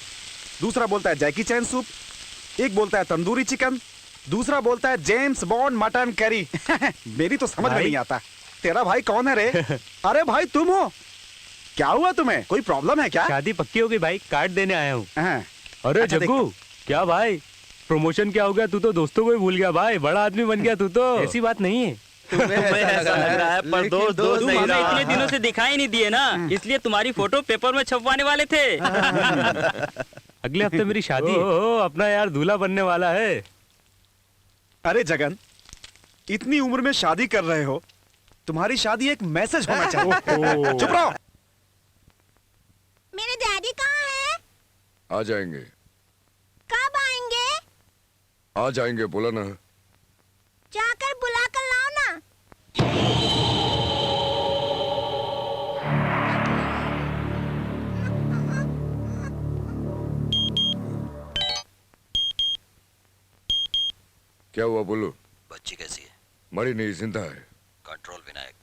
दूसरा बोलता है जैकी चैन सूप, एक बोलता है तंदूरी चिकन, दूसरा बोलता है जेम्स बॉन्ड मटन करी। मेरी तो समझ में नहीं आता। तेरा भाई कौन है रे? अरे भाई तुम हो? क्या हुआ तुम्हें? कोई प्रॉब्लम है क्या? शादी पक्की हो गई भाई, कार्ड देने आया हूँ। अरे अच्छा, जग्गू, क्या भाई प्रमोशन क्या हो गया? तू तो दोस्तों को ही भूल गया भाई, बड़ा आदमी बन गया तू तो। ऐसी बात नहीं है। तुम्हें ऐसा लग रहा है, पर दोस्त तुम हमें इतने दिनों से दिखाई नहीं दिए ना, इसलिए तुम्हारी फोटो पेपर में छपवाने वाले थे। अगले हफ्ते मेरी शादी है। अपना यार दूल्हा बनने वाला है। अरे जगन, इतनी उम्र में शादी कर रहे हो, तुम्हारी शादी एक मैसेज होना चाहिए। चुप रहो। मेरे डैडी कहाँ है? आ जाएंगे। कब आएंगे? आ जाएंगे बोला ना। जाकर बुला कर लाओ ना। क्या हुआ बोलो? बच्ची कैसी है? मरी नहीं, जिंदा है। कंट्रोल विनायक,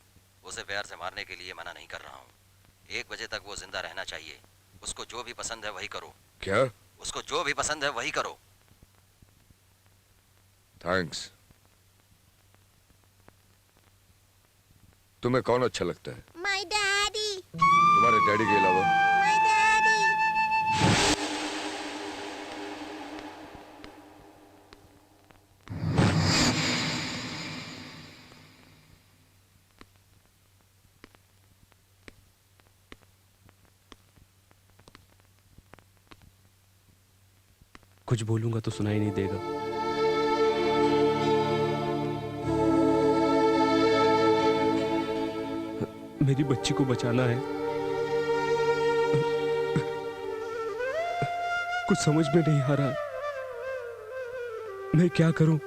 उसे प्यार से मारने के लिए मना नहीं कर रहा हूँ। 1 बजे तक वो जिंदा रहना चाहिए। उसको जो भी पसंद है वही करो। क्या? उसको जो भी पसंद है वही करो। थैंक्स। तुम्हें कौन अच्छा लगता है? My daddy. तुम्हारे डैडी के अलावा? My daddy. कुछ बोलूंगा तो सुनाई नहीं देगा। मेरी बच्ची को बचाना है। कुछ समझ में नहीं आ रहा, मैं क्या करूं?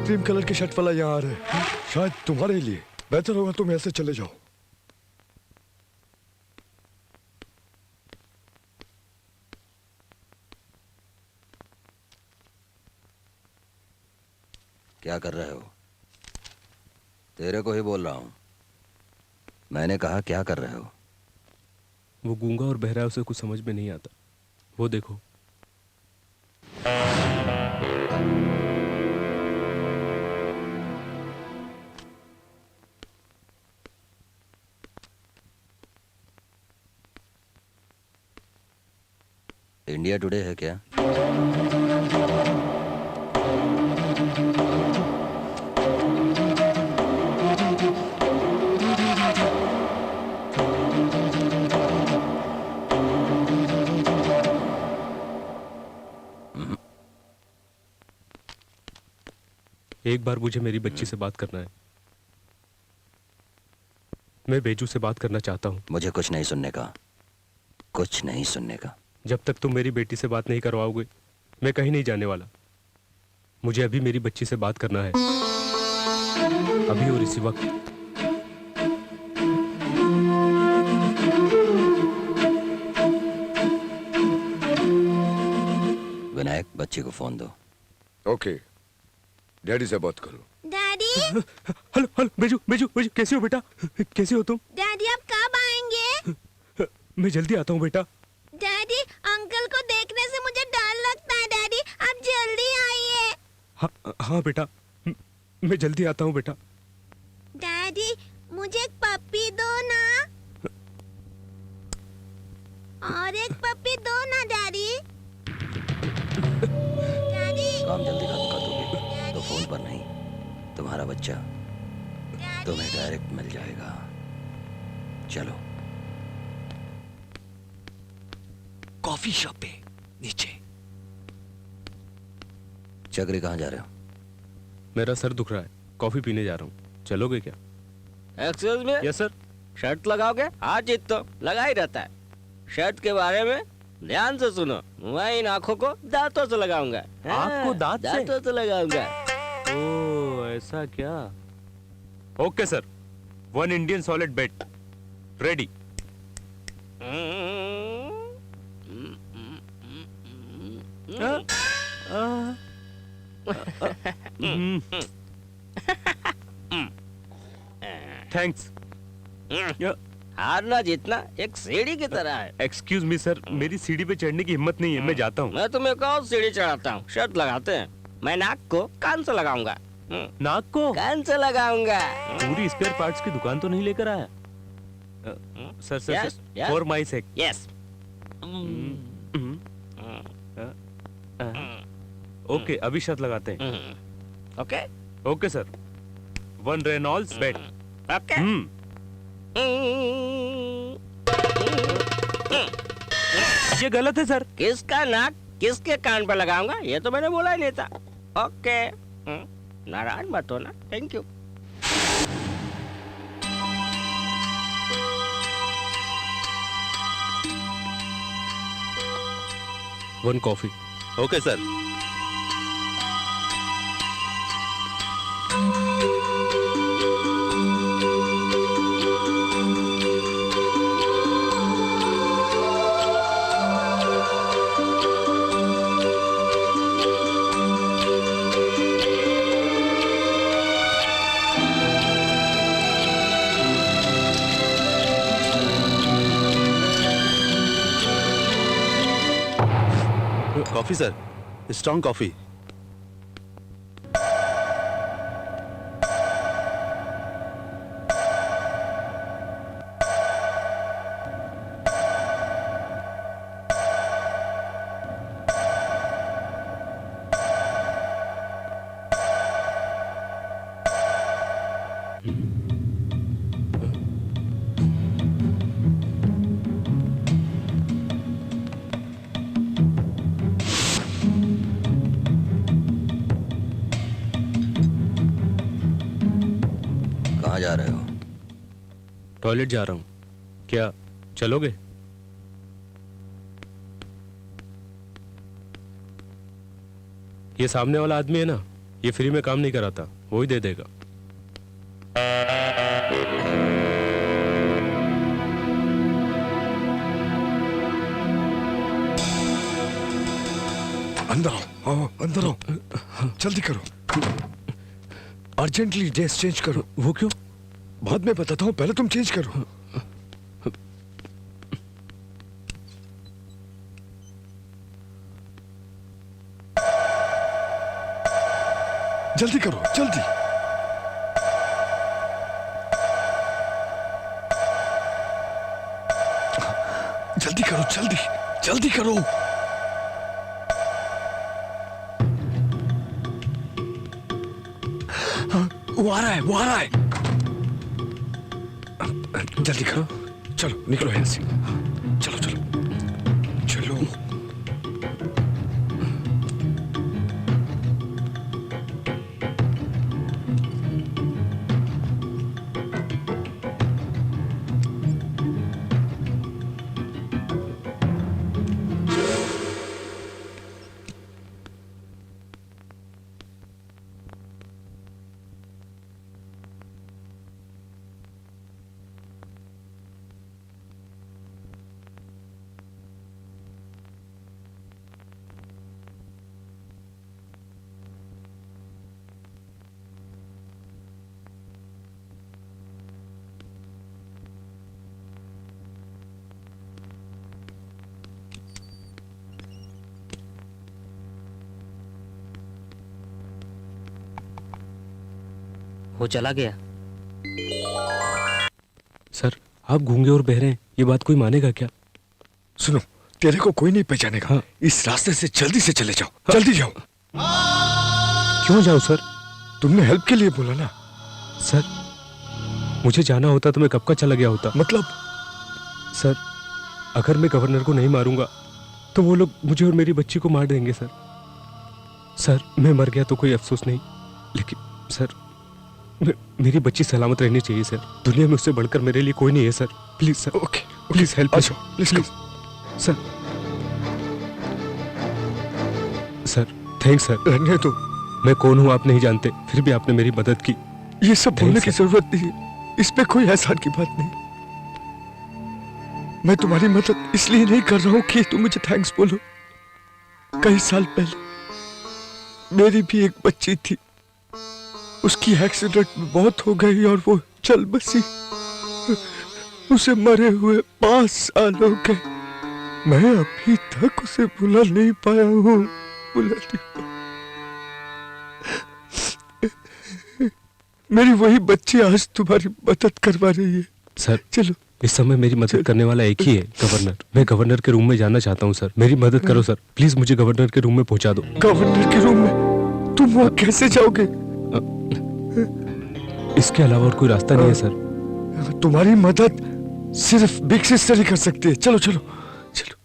क्रीम कलर की शर्ट वाला यहाँ आ रहा है, शायद तुम्हारे लिए। बेहतर होगा तुम ऐसे चले जाओ। क्या कर रहे हो? तेरे को ही बोल रहा हूँ। मैंने कहा क्या कर रहे हो? वो गूंगा और बहरा है, उसे कुछ समझ में नहीं आता। वो देखो। इंडिया टुडे है क्या? एक बार मुझे मेरी बच्ची से बात करना है। मैं बेजू से बात करना चाहता हूँ। मुझे कुछ नहीं सुनने का, कुछ नहीं सुनने का। जब तक तुम मेरी बेटी से बात नहीं करवाओगे, मैं कहीं नहीं जाने वाला। मुझे अभी मेरी बच्ची से बात करना है, अभी और इसी वक्त। विनायक, बच्ची को फोन दो। ओके, डैडी से बात करो। Daddy. Hello hello, Beju Beju Beju, कैसे हो बेटा? कैसे हो तुम? डैडी आप कब आएंगे? मैं जल्दी आता हूँ बेटा। डैडी, अंकल को देखने से मुझे डर लगता है। डैडी आप जल्दी आइए। हाँ बेटा, मैं जल्दी आता हूँ बेटा। डैडी मुझे एक पप्पी दो ना, और एक पप्पी दो ना डैडी। डैडी काम जल्दी खत्म कर दोगे तो फोन पर नहीं, तुम्हारा बच्चा तुम्हें डायरेक्ट मिल जाएगा। चलो। कॉफी शॉप पे नीचे। चक्री कहाँ जा रहे हो? मेरा सर दुख रहा है, कॉफी पीने जा रहा हूँ। चलोगे क्या? Excuse me. Yes sir. Shirt लगाओगे? हाँ जीत तो लगा ही रहता है। शर्ट के बारे में ध्यान से सुनो, मैं इन आंखों को दांतों से लगाऊंगा। आपको दांत से? दांतों से लगाऊंगा। ओह ऐसा क्या? ओके सर, 1 इंडियन सॉलिड बेट रेडी। थैंक्स। हारना जीतना एक सीढ़ी की तरह है। एक्सक्यूज मी सर, मेरी सीढ़ी पे चढ़ने की हिम्मत नहीं है, मैं जाता हूँ। मैं तुम्हें कौन सीढ़ी चढ़ाता हूँ, शर्त लगाते हैं। मैं नाक को कान से लगाऊंगा। नाक को कान से लगाऊंगा। पूरी स्पेयर पार्ट्स की दुकान तो नहीं लेकर आया? Sir sir Yes, sir yes. For my sake. Yes. Okay, अभी शर्त लगाते हैं। Okay okay sir, 1 Reynolds bet. Okay. ये गलत है सर। किसका नाक किसके कान पर लगाऊंगा ये तो मैंने बोला ही नहीं था। ओके, नाराज मत होना। Thank you. One coffee. Okay sir. Coffee sir, strong coffee. कहाँ जा रहे हो? टॉयलेट जा रहा हूँ। क्या चलोगे? ये सामने वाला आदमी है ना, ये फ्री में काम नहीं कराता, वो ही दे देगा। अंदर आओ, अंदर आओ, जल्दी करो, अर्जेंटली ड्रेस चेंज करो। वो क्यों? बाद में बताता हूँ, पहले तुम चेंज करो। जल्दी करो, जल्दी। जल्दी करो, जल्दी जल्दी करो। वो आ रहा है, वो आ रहा है। जल्दी करो, चलो निकलो यहाँ से। चलो चलो चलो। वो चला गया। सर, आप गूंगे और बहरे हैं, ये बात कोई मानेगा क्या? सुनो, तेरे को कोई नहीं पहचानेगा। हाँ। इस रास्ते से जल्दी से चले जाओ। हाँ। जल्दी जाओ। क्यों जाऊं सर? तुमने हेल्प के लिए बोला ना। सर, मुझे जाना होता तो मैं कब का चला गया होता। मतलब? सर, अगर मैं गवर्नर को नहीं मारूंगा तो वो लोग मुझे और मेरी बच्ची को मार देंगे सर। सर, मैं मर गया तो कोई अफसोस नहीं, लेकिन सर मेरी बच्ची सलामत रहनी चाहिए सर। दुनिया में उससे बढ़कर मेरे लिए कोई नहीं है sir. Please sir. Okay, please help. अच्छा please sir. Sir thanks sir. रहने दो। मैं कौन हूँ आप नहीं जानते, फिर भी आपने मेरी मदद की। ये सब बोलने की जरूरत नहीं है। इसमें कोई एहसान की बात नहीं। मैं तुम्हारी मदद इसलिए नहीं कर रहा हूं कि तुम मुझे थैंक्स बोलो। कई साल पहले मेरी भी एक बच्ची थी, उसकी एक्सीडेंट में मौत हो गई और वो चल बसी। उसे मरे हुए 5 साल हो गए। मैं अभी तक उसे भुला नहीं पाया हूँ, भुला नहीं पाया। मेरी वही बच्ची आज तुम्हारी मदद करवा रही है। सर चलो, इस समय मेरी मदद करने वाला एक ही है, गवर्नर। मैं गवर्नर के रूम में जाना चाहता हूँ सर, मेरी मदद करो सर, प्लीज मुझे गवर्नर के रूम में पहुंचा दो। गवर्नर के रूम में? तुम वहाँ कैसे जाओगे? इसके अलावा और कोई रास्ता नहीं है सर। तुम्हारी मदद सिर्फ बिग सिस्टर ही कर सकती है। चलो चलो चलो।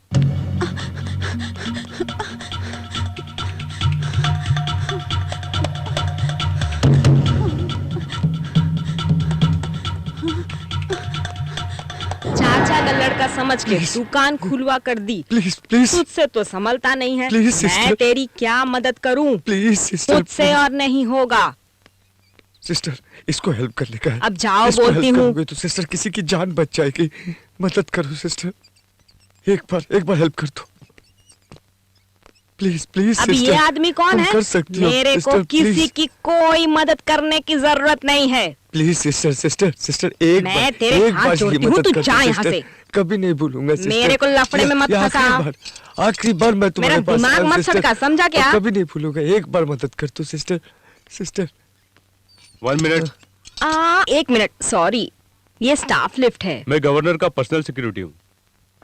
चाचा का लड़का समझ के दुकान खुलवा कर दी। प्लीज प्लीज, तुझसे तो संभलता नहीं है। प्लीज मैं सिस्टर, तेरी क्या मदद करूं? प्लीज सिस्टर, तुझसे और नहीं होगा। सिस्टर, इसको हेल्प करने का है। अब जाओ, इसको बोलती हेल्प हूँ। करोगे तो सिस्टर किसी की जान बच जाएगी। मदद करो सिस्टर, एक बार हेल्प कर दो प्लीज प्लीज। अब ये आदमी कौन है? कर सकती हो मेरे सिस्टर, को किसी प्लीज। की कोई मदद करने की जरूरत नहीं है। प्लीज सिस्टर, सिस्टर एक मैं बार, तेरे एक हाथ बार जोड़ती ये हूँ, मदद तू कर दो जा यहाँ सिस्टर। से। कभी नहीं भूलूंगा सिस्टर। मेरे को लफड़े में मत ये फंसा। आखिरी बार मैं तुम्हारे मेरा पास दिमाग आया, मत सिस्टर। सटका, समझा क्या? और कभी नहीं भूलूंगा। एक बार मदद कर दो sister, sister. 1 minute. 1 minute, sorry, ये स्टाफ लिफ्ट है। मैं गवर्नर का पर्सनल सिक्योरिटी हूँ।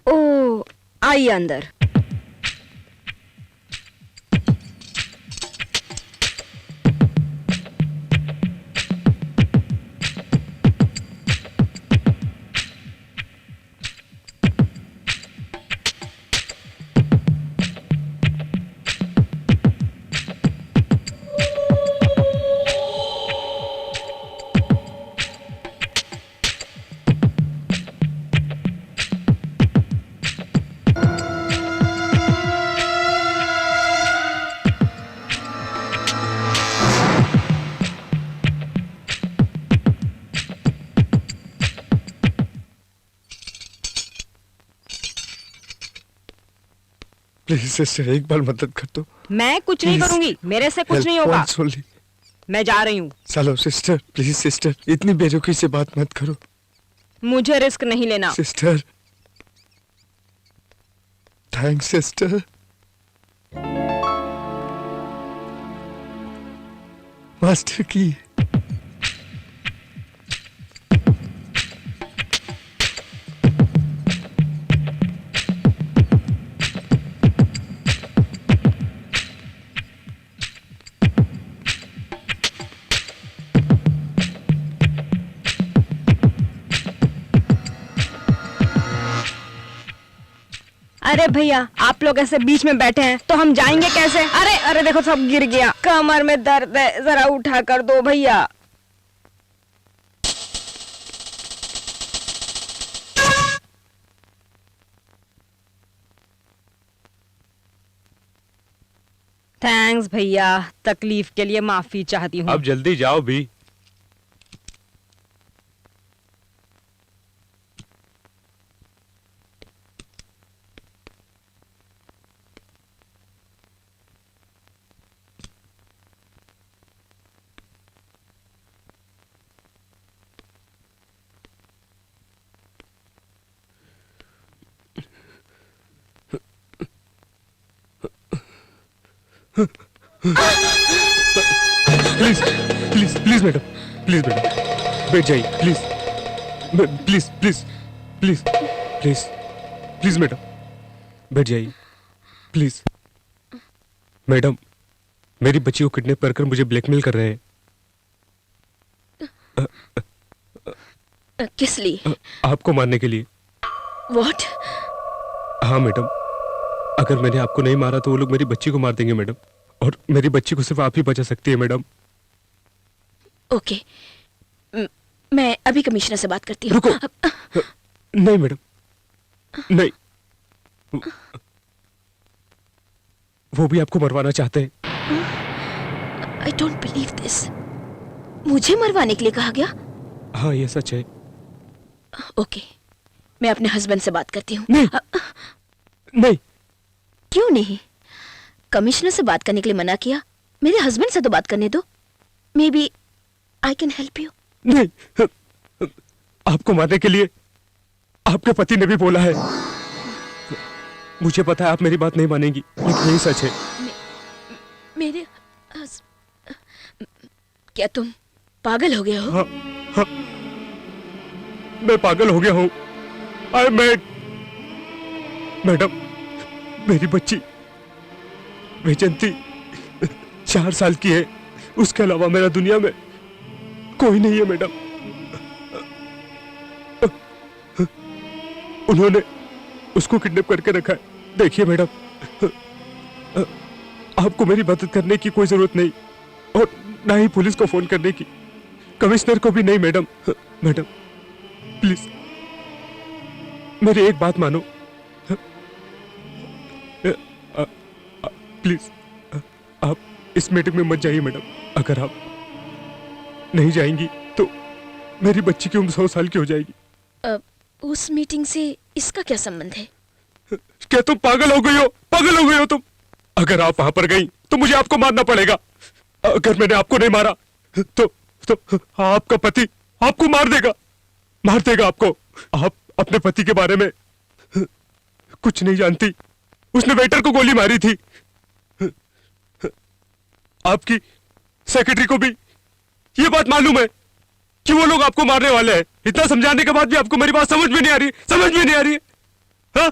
ओ, आइए अंदर। प्लीज सिस्टर, एक बार मदद कर दो। मैं कुछ नहीं करूंगी, मेरे से कुछ नहीं होगा। मैं जा रही हूँ। चलो सिस्टर, प्लीज सिस्टर, इतनी बेरुखी से बात मत करो। मुझे रिस्क नहीं लेना। Sister, thanks sister. मास्टर की अरे भैया, आप लोग ऐसे बीच में बैठे हैं तो हम जाएंगे कैसे? अरे अरे देखो, सब गिर गया। कमर में दर्द है, जरा उठा कर दो भैया। थैंक्स भैया, तकलीफ के लिए माफी चाहती हूँ। अब जल्दी जाओ भी। Please please please madam, please madam, बैठ जाइए please. Please please please please please madam, बैठ जाइए प्लीज। मैडम, मेरी बच्ची को किडनैप कर मुझे ब्लैकमेल कर रहे हैं। किस लिए? आपको मारने के लिए। What? हाँ मैडम, अगर मैंने आपको नहीं मारा तो वो लोग मेरी बच्ची को मार देंगे मैडम, और मेरी बच्ची को सिर्फ आप ही बचा सकती है मैडम। ओके, मैं अभी कमिश्नर से बात करती हूँ। रुको। नहीं मैडम, नहीं, वो भी आपको मरवाना चाहते हैं। I don't believe this. मुझे मरवाने के लिए कहा गया? हाँ ये सच है। ओके, मैं अपने हस्बैंड से बात करती हूँ। नहीं नहीं। क्यों नहीं? कमिश्नर से बात करने के लिए मना किया, मेरे हस्बैंड से तो बात करने दो। Maybe I can help you. नहीं, आपको मारने के लिए आपके पति ने भी बोला है। मुझे पता है आप मेरी बात नहीं मानेंगी, लेकिन यही सच है। मेरे क्या तुम पागल हो गए हो? हाँ, हाँ, मैं पागल हो गया हूँ। आई मैड। मैडम, मेरी बच्ची वैजंती 4 साल की है। उसके अलावा मेरा दुनिया में कोई नहीं है मैडम। उन्होंने उसको किडनैप करके रखा है। देखिए मैडम, आपको मेरी मदद करने की कोई जरूरत नहीं, और ना ही पुलिस को फोन करने की, कमिश्नर को भी नहीं मैडम। मैडम प्लीज मेरी एक बात मानो। प्लीज आप इस मीटिंग में मत जाइए मैडम। अगर आप नहीं जाएंगी तो मेरी बच्ची की उम्र 100 साल की हो जाएगी। उस मीटिंग से इसका क्या संबंध है? क्या तुम पागल हो गई हो? पागल हो गई हो तुम? अगर आप वहां पर गई तो मुझे आपको मारना पड़ेगा। अगर मैंने आपको नहीं मारा तो आपका पति आपको मार देगा आपको। आप अपने पति के बारे में कुछ नहीं जानती। उसने वेटर को गोली मारी थी। आपकी सेक्रेटरी को भी ये बात मालूम है कि वो लोग आपको मारने वाले हैं। इतना समझाने के बाद भी आपको मेरी बात समझ में नहीं आ रही। समझ में नहीं आ रही है? हाँ?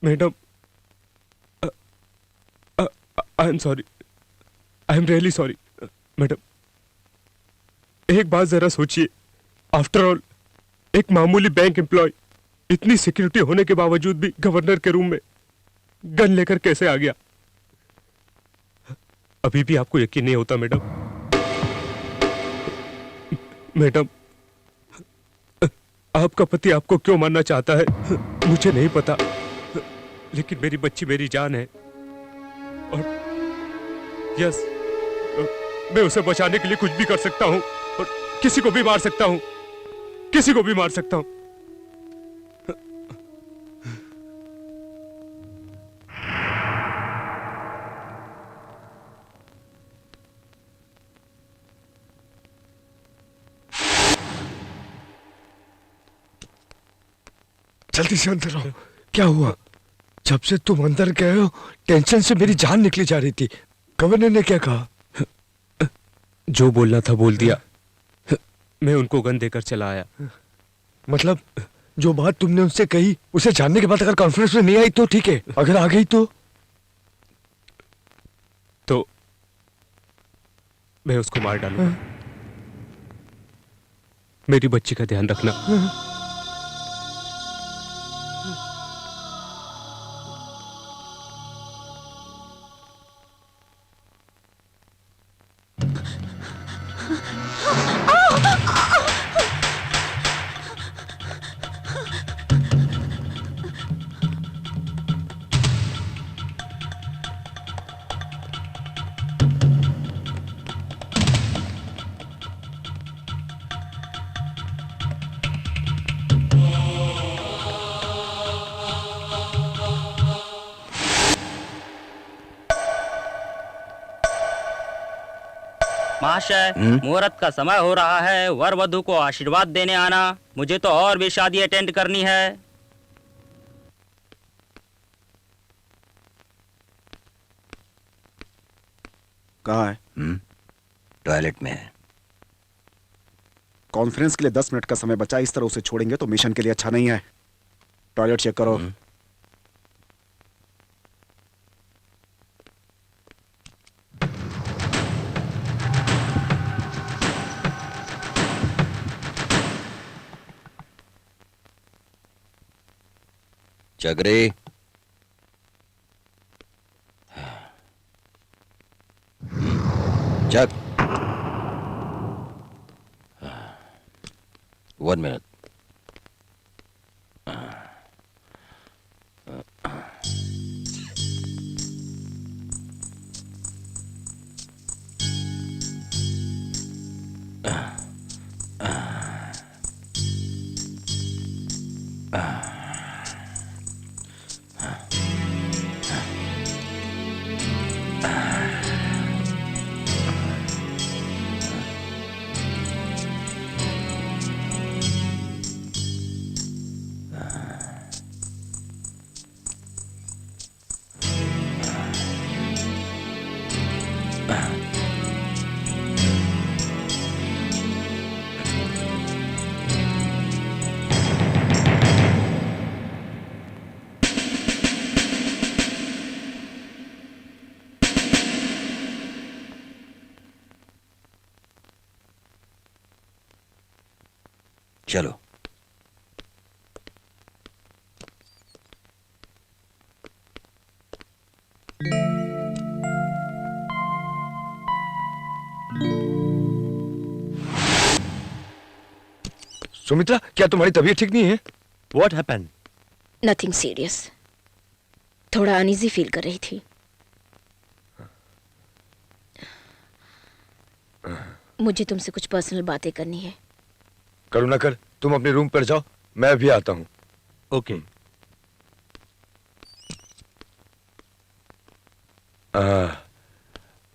Madam, I am sorry. I am really sorry madam. एक बात जरा सोचिए, आफ्टर ऑल एक मामूली बैंक एम्प्लॉय इतनी सिक्योरिटी होने के बावजूद भी गवर्नर के रूम में गन लेकर कैसे आ गया? अभी भी आपको यकीन नहीं होता मैडम? मैडम, आपका पति आपको क्यों मारना चाहता है मुझे नहीं पता, लेकिन मेरी बच्ची मेरी जान है। और यस, मैं उसे बचाने के लिए कुछ भी कर सकता हूं, और किसी को भी मार सकता हूं, किसी को भी मार सकता हूं। जल्दी से अंदर आओ। क्या हुआ? जब से तुम अंदर गए हो टेंशन से मेरी जान निकली जा रही थी। गवर्नर ने क्या कहा? जो बोलना था बोल दिया। मैं उनको गन देकर चला आया। मतलब जो बात तुमने उनसे कही उसे जानने के बाद अगर कॉन्फ्रेंस में नहीं आई तो ठीक है, अगर आ गई तो मैं उसको मार डालूंगा। मेरी बच्ची का ध्यान रखना। महाशय, मुहूर्त का समय हो रहा है। वर वधु को आशीर्वाद देने आना। मुझे तो और भी शादी अटेंड करनी है। कहाँ है? टॉयलेट में है। कॉन्फ्रेंस के लिए 10 मिनट का समय बचा। इस तरह उसे छोड़ेंगे तो मिशन के लिए अच्छा नहीं है। टॉयलेट चेक करो। चगरे, जग। 1 minute। चलो। सुमित्रा, क्या तुम्हारी तबीयत ठीक नहीं है? What happened? नथिंग सीरियस, थोड़ा अनईजी फील कर रही थी। मुझे तुमसे कुछ पर्सनल बातें करनी है। करुणाकर, तुम अपने रूम पर जाओ, मैं भी आता हूं। ओके।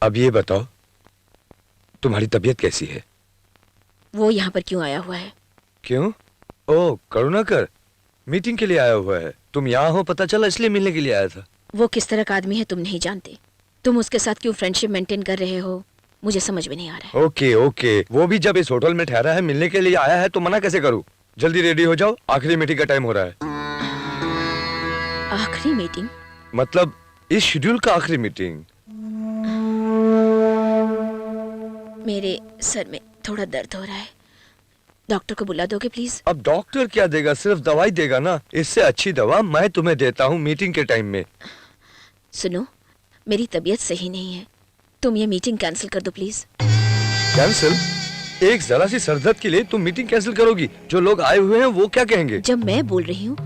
अब ये बताओ, तुम्हारी तबीयत कैसी है? वो यहाँ पर क्यों आया हुआ है? क्यों? ओह, करुणाकर मीटिंग के लिए आया हुआ है। तुम यहाँ हो पता चला, इसलिए मिलने के लिए आया था। वो किस तरह का आदमी है तुम नहीं जानते। तुम उसके साथ क्यों फ्रेंडशिप मेंटेन कर रहे हो, मुझे समझ में नहीं आ रहा है। ओके ओके, वो भी जब इस होटल में ठहरा है, मिलने के लिए आया है, तो मना कैसे करूं? जल्दी रेडी हो जाओ, आखिरी मीटिंग का टाइम हो रहा है। आखिरी मीटिंग? मतलब इस शेड्यूल का आखिरी मीटिंग। मेरे सर में थोड़ा दर्द हो रहा है, डॉक्टर को बुला दोगे प्लीज? अब डॉक्टर क्या देगा, सिर्फ दवाई देगा ना। इससे अच्छी दवा मैं तुम्हें देता हूँ मीटिंग के टाइम में। सुनो, मेरी तबीयत सही नहीं है, तुम ये मीटिंग कैंसिल कर दो प्लीज। कैंसिल? एक जरा सी सरदर्द के लिए तुम मीटिंग कैंसिल करोगी? जो लोग आए हुए हैं वो क्या कहेंगे? जब मैं बोल रही हूँ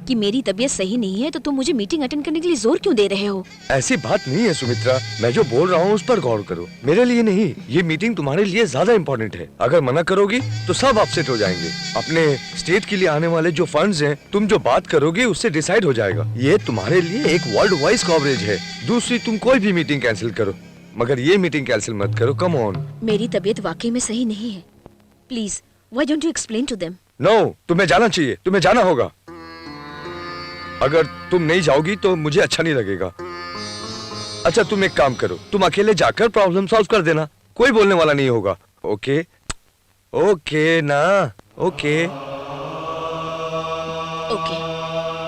कि मेरी तबीयत सही नहीं है, तो तुम मुझे मीटिंग अटेंड करने के लिए जोर क्यों दे रहे हो? ऐसी बात नहीं है सुमित्रा, मैं जो बोल रहा हूँ उस पर गौर करो। मेरे लिए नहीं, ये मीटिंग तुम्हारे लिए ज्यादा इम्पोर्टेंट है। अगर मना करोगी तो सब अपसेट हो जाएंगे। अपने स्टेट के लिए आने वाले जो फंड्स हैं, तुम जो बात करोगे उससे डिसाइड हो जाएगा। ये तुम्हारे लिए एक वर्ल्ड वाइड कवरेज है। दूसरी, तुम कोई भी मीटिंग कैंसिल करो, मगर ये मीटिंग कैंसिल मत करो। Come on. मेरी तबीयत वाकई में सही नहीं है, please why don't you explain to them? No, तुम्हें जाना चाहिए, तुम्हें जाना होगा। अगर तुम नहीं जाओगी तो मुझे अच्छा नहीं लगेगा। अच्छा, तुम एक काम करो, तुम अकेले जाकर प्रॉब्लम सॉल्व कर देना, कोई बोलने वाला नहीं होगा। ओके ओके ना? Okay okay,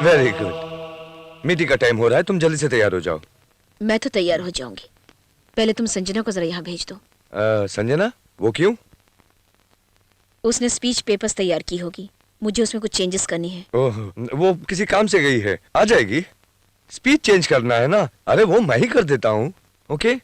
very good. Meeting का टाइम हो रहा है, तुम जल्दी से तैयार हो जाओ। मैं तो तैयार हो जाऊंगी, पहले तुम संजना को जरा यहाँ भेज दो। संजना? वो क्यों? उसने स्पीच पेपर्स तैयार की होगी, मुझे उसमें कुछ चेंजेस करनी है। ओह, वो किसी काम से गई है, आ जाएगी। स्पीच चेंज करना है ना? अरे वो मैं ही कर देता हूँ। ओके।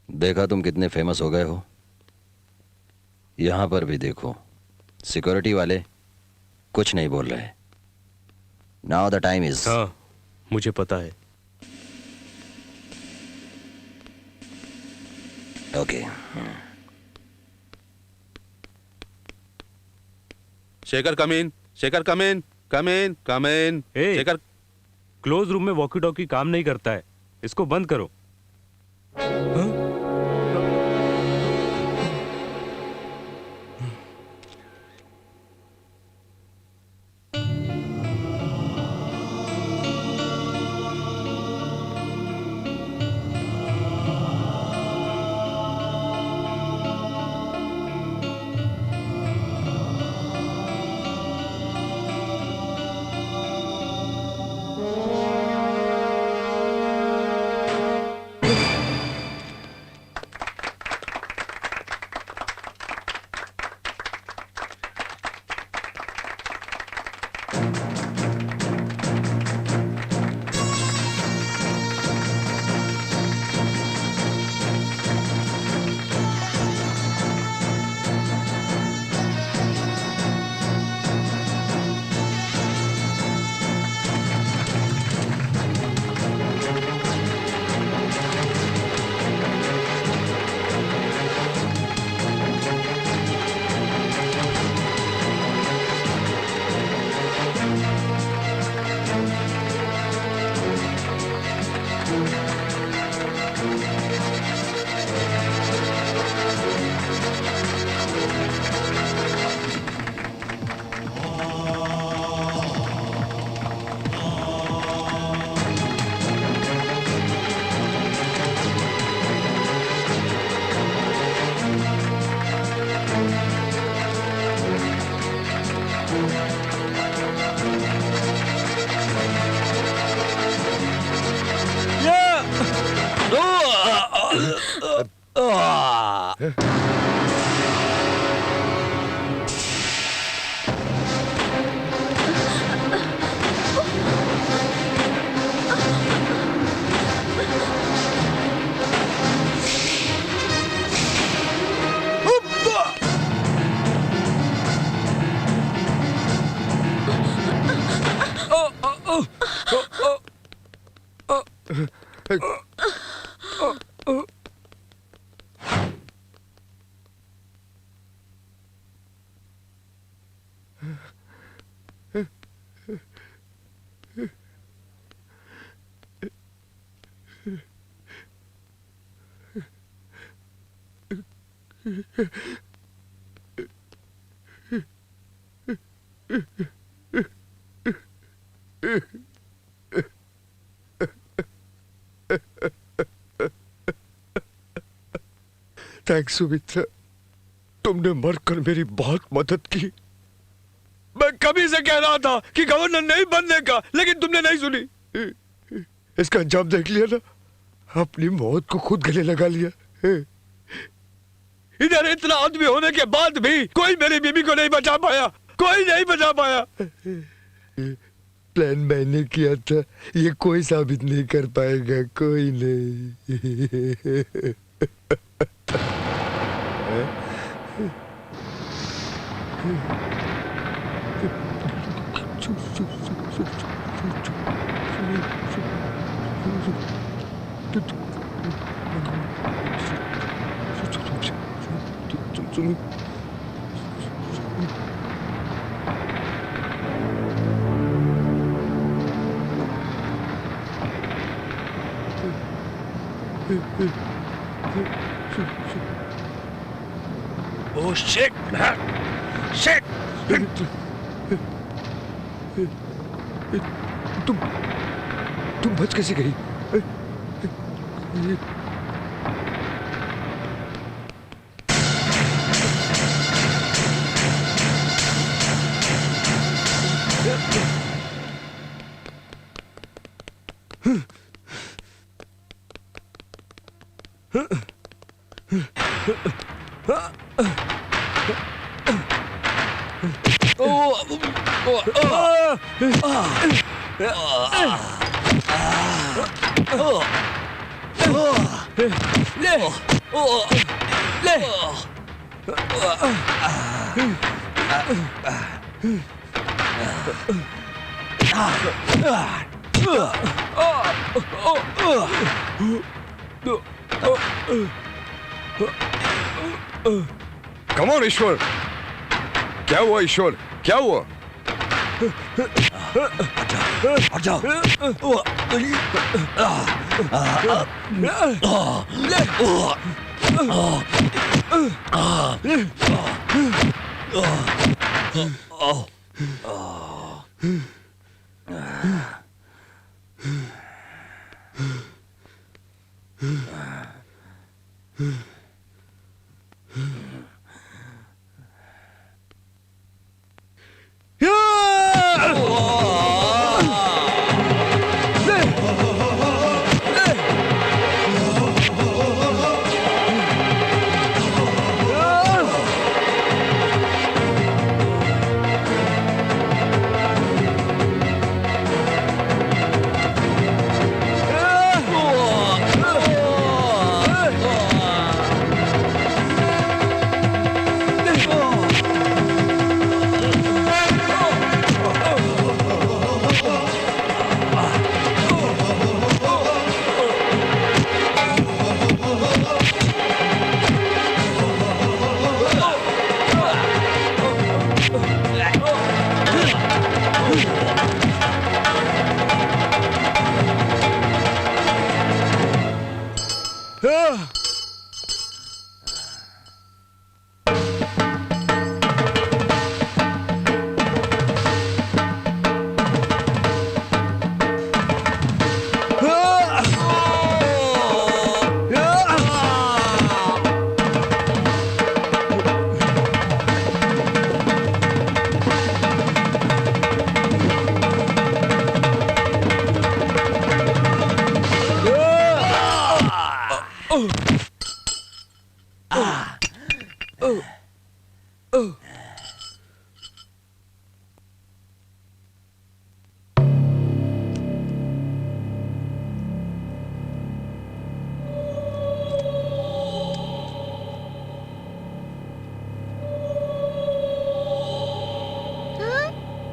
देखा तुम कितने फेमस हो गए हो। यहां पर भी देखो, सिक्योरिटी वाले कुछ नहीं बोल रहे। Now the time is. हाँ, मुझे पता है। ओके। शेखर कम इन, शेखर कम इन, कम इन, कम इन। शेखर, क्लोज रूम में वॉकी टॉकी काम नहीं करता है, इसको बंद करो। हाँ? थैंक्स सुमित्रा, तुमने मरकर मेरी बहुत मदद की। मैं कभी से कह रहा था कि गवर्नर नहीं बनने का, लेकिन तुमने नहीं सुनी। इसका अंजाम देख लिया ना, अपनी मौत को खुद गले लगा लिया। इधर इतना आदमी होने के बाद भी कोई मेरी बीबी को नहीं बचा पाया, कोई नहीं बचा पाया। प्लान मैंने किया था, ये कोई साबित नहीं कर पाएगा, कोई नहीं। Oh shit! Shit! तुम बच कैसे गई? कम ऑन ईश्वर, क्या हुआ ईश्वर, क्या हुआ? हट जाओ।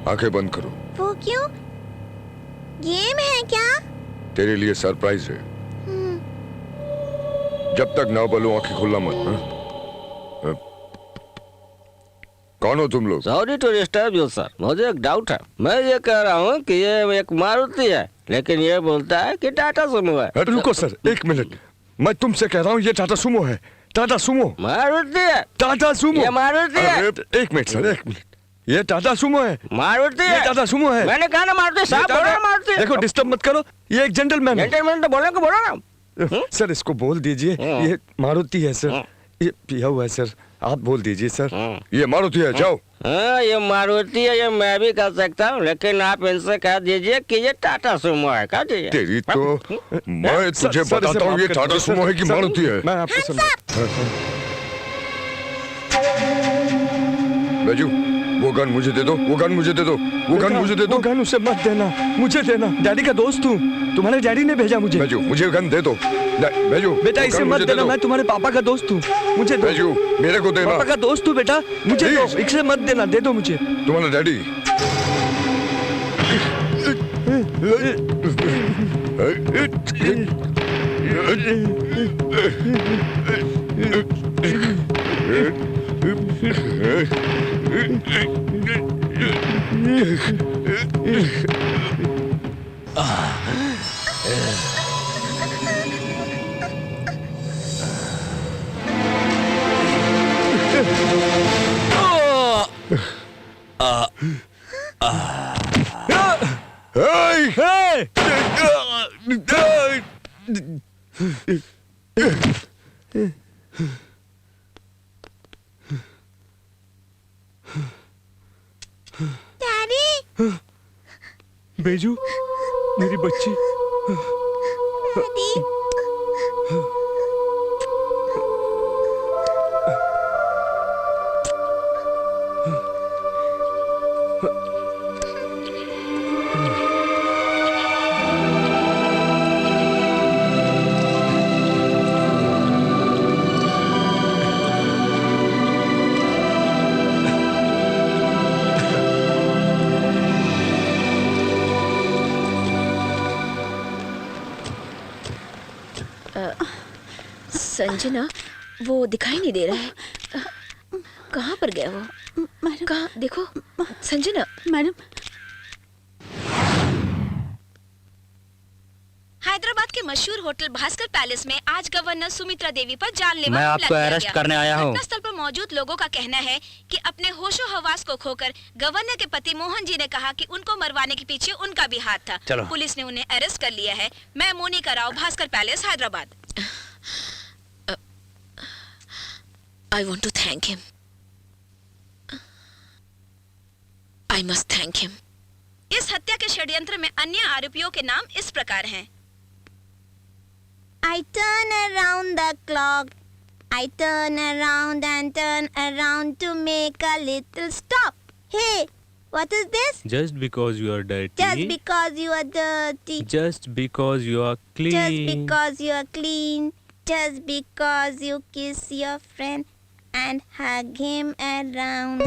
आंखें बंद करो। वो क्यों? गेम है क्या? तेरे लिए सरप्राइज है। जब तक ना बोलो आंखें खुलना मत। हाँ? कौन हो तुम लोग? Sorry to disturb you sir, मुझे एक डाउट है। मैं ये कह रहा हूँ कि ये एक मारुति है, लेकिन ये बोलता है कि टाटा सुमो है। रुको सर, एक मिनट। मैं तुमसे कह रहा हूँ ये टाटा सुमो है। टाटा सुमो मारुति है। टाटा सुमो ये मारुति है। एक मिनट सर, एक मिनट। ये टाटा सुमो है। मारुति है। ये टाटा सुमो है। मैंने कहा ना मारुति, साहब बोल रहा है मारुति। देखो डिस्टर्ब मत करो, ये एक जेंटलमैन है। जेंटलमैन तो बोलने को बोलो ना। सर इसको बोल दीजिए, ये मारुति है सर। ये पिया हुआ है सर, आप बोल दीजिए सर। ये मारुति है, जाओ। हाँ ये मारुति है, ये मैं भी कर सकता हूँ, लेकिन आप इनसे कह दीजिए कि ये टाटा सुमो है। कह दीजिए। तेरी तो मैं तुझे बताता हूँ ये टाटा सुमो है कि मारुति है। मैं आपको बैजू, वो गन मुझे दे दो, वो गन मुझे दे दो, वो गन मुझे दे दो। गन उसे मत देना, मुझे देना। डैडी का दोस्त हूँ, तुम्हारे डैडी ने भेजा मुझे। बैजू मुझे गन दे दो। बैजू बेटा इसे मत देना, मैं तुम्हारे पापा का दोस्त हूँ, मुझे दो। बैजू मेरे को देना। पापा का दोस्त हूँ बेटा, मुझे दो। इसे मत देना, दे दो मुझे। तुम्हारा डैडी डैडी। बेजू मेरी बच्ची। डैडी। संजना, वो दिखाई नहीं दे रहा है। कहाँ पर गया वो? कहाँ? देखो संजना। मैडम, हैदराबाद के मशहूर होटल भास्कर पैलेस में आज गवर्नर सुमित्रा देवी पर जानलेवा मैं हमला आपको किया अरेस्ट गया। करने आया हूँ। घटनास्थल पर मौजूद लोगों का कहना है कि अपने होशो हवास को खोकर गवर्नर के पति मोहन जी ने कहा कि उनको मरवाने के पीछे उनका भी हाथ था। चलो। पुलिस ने उन्हें अरेस्ट कर लिया है। मैं Monika Rao, Bhaskar Palace, Hyderabad. I want to thank him. I must thank him. इस हत्या के षड्यंत्र में अन्य आरोपियों के नाम इस प्रकार हैं। I turn around the clock. I turn around and turn around to make a little stop. Hey, what is this? Just because you are dirty. Just because you are dirty. Just because you are clean. Just because you are clean. Just because you kiss your friend and hug him around.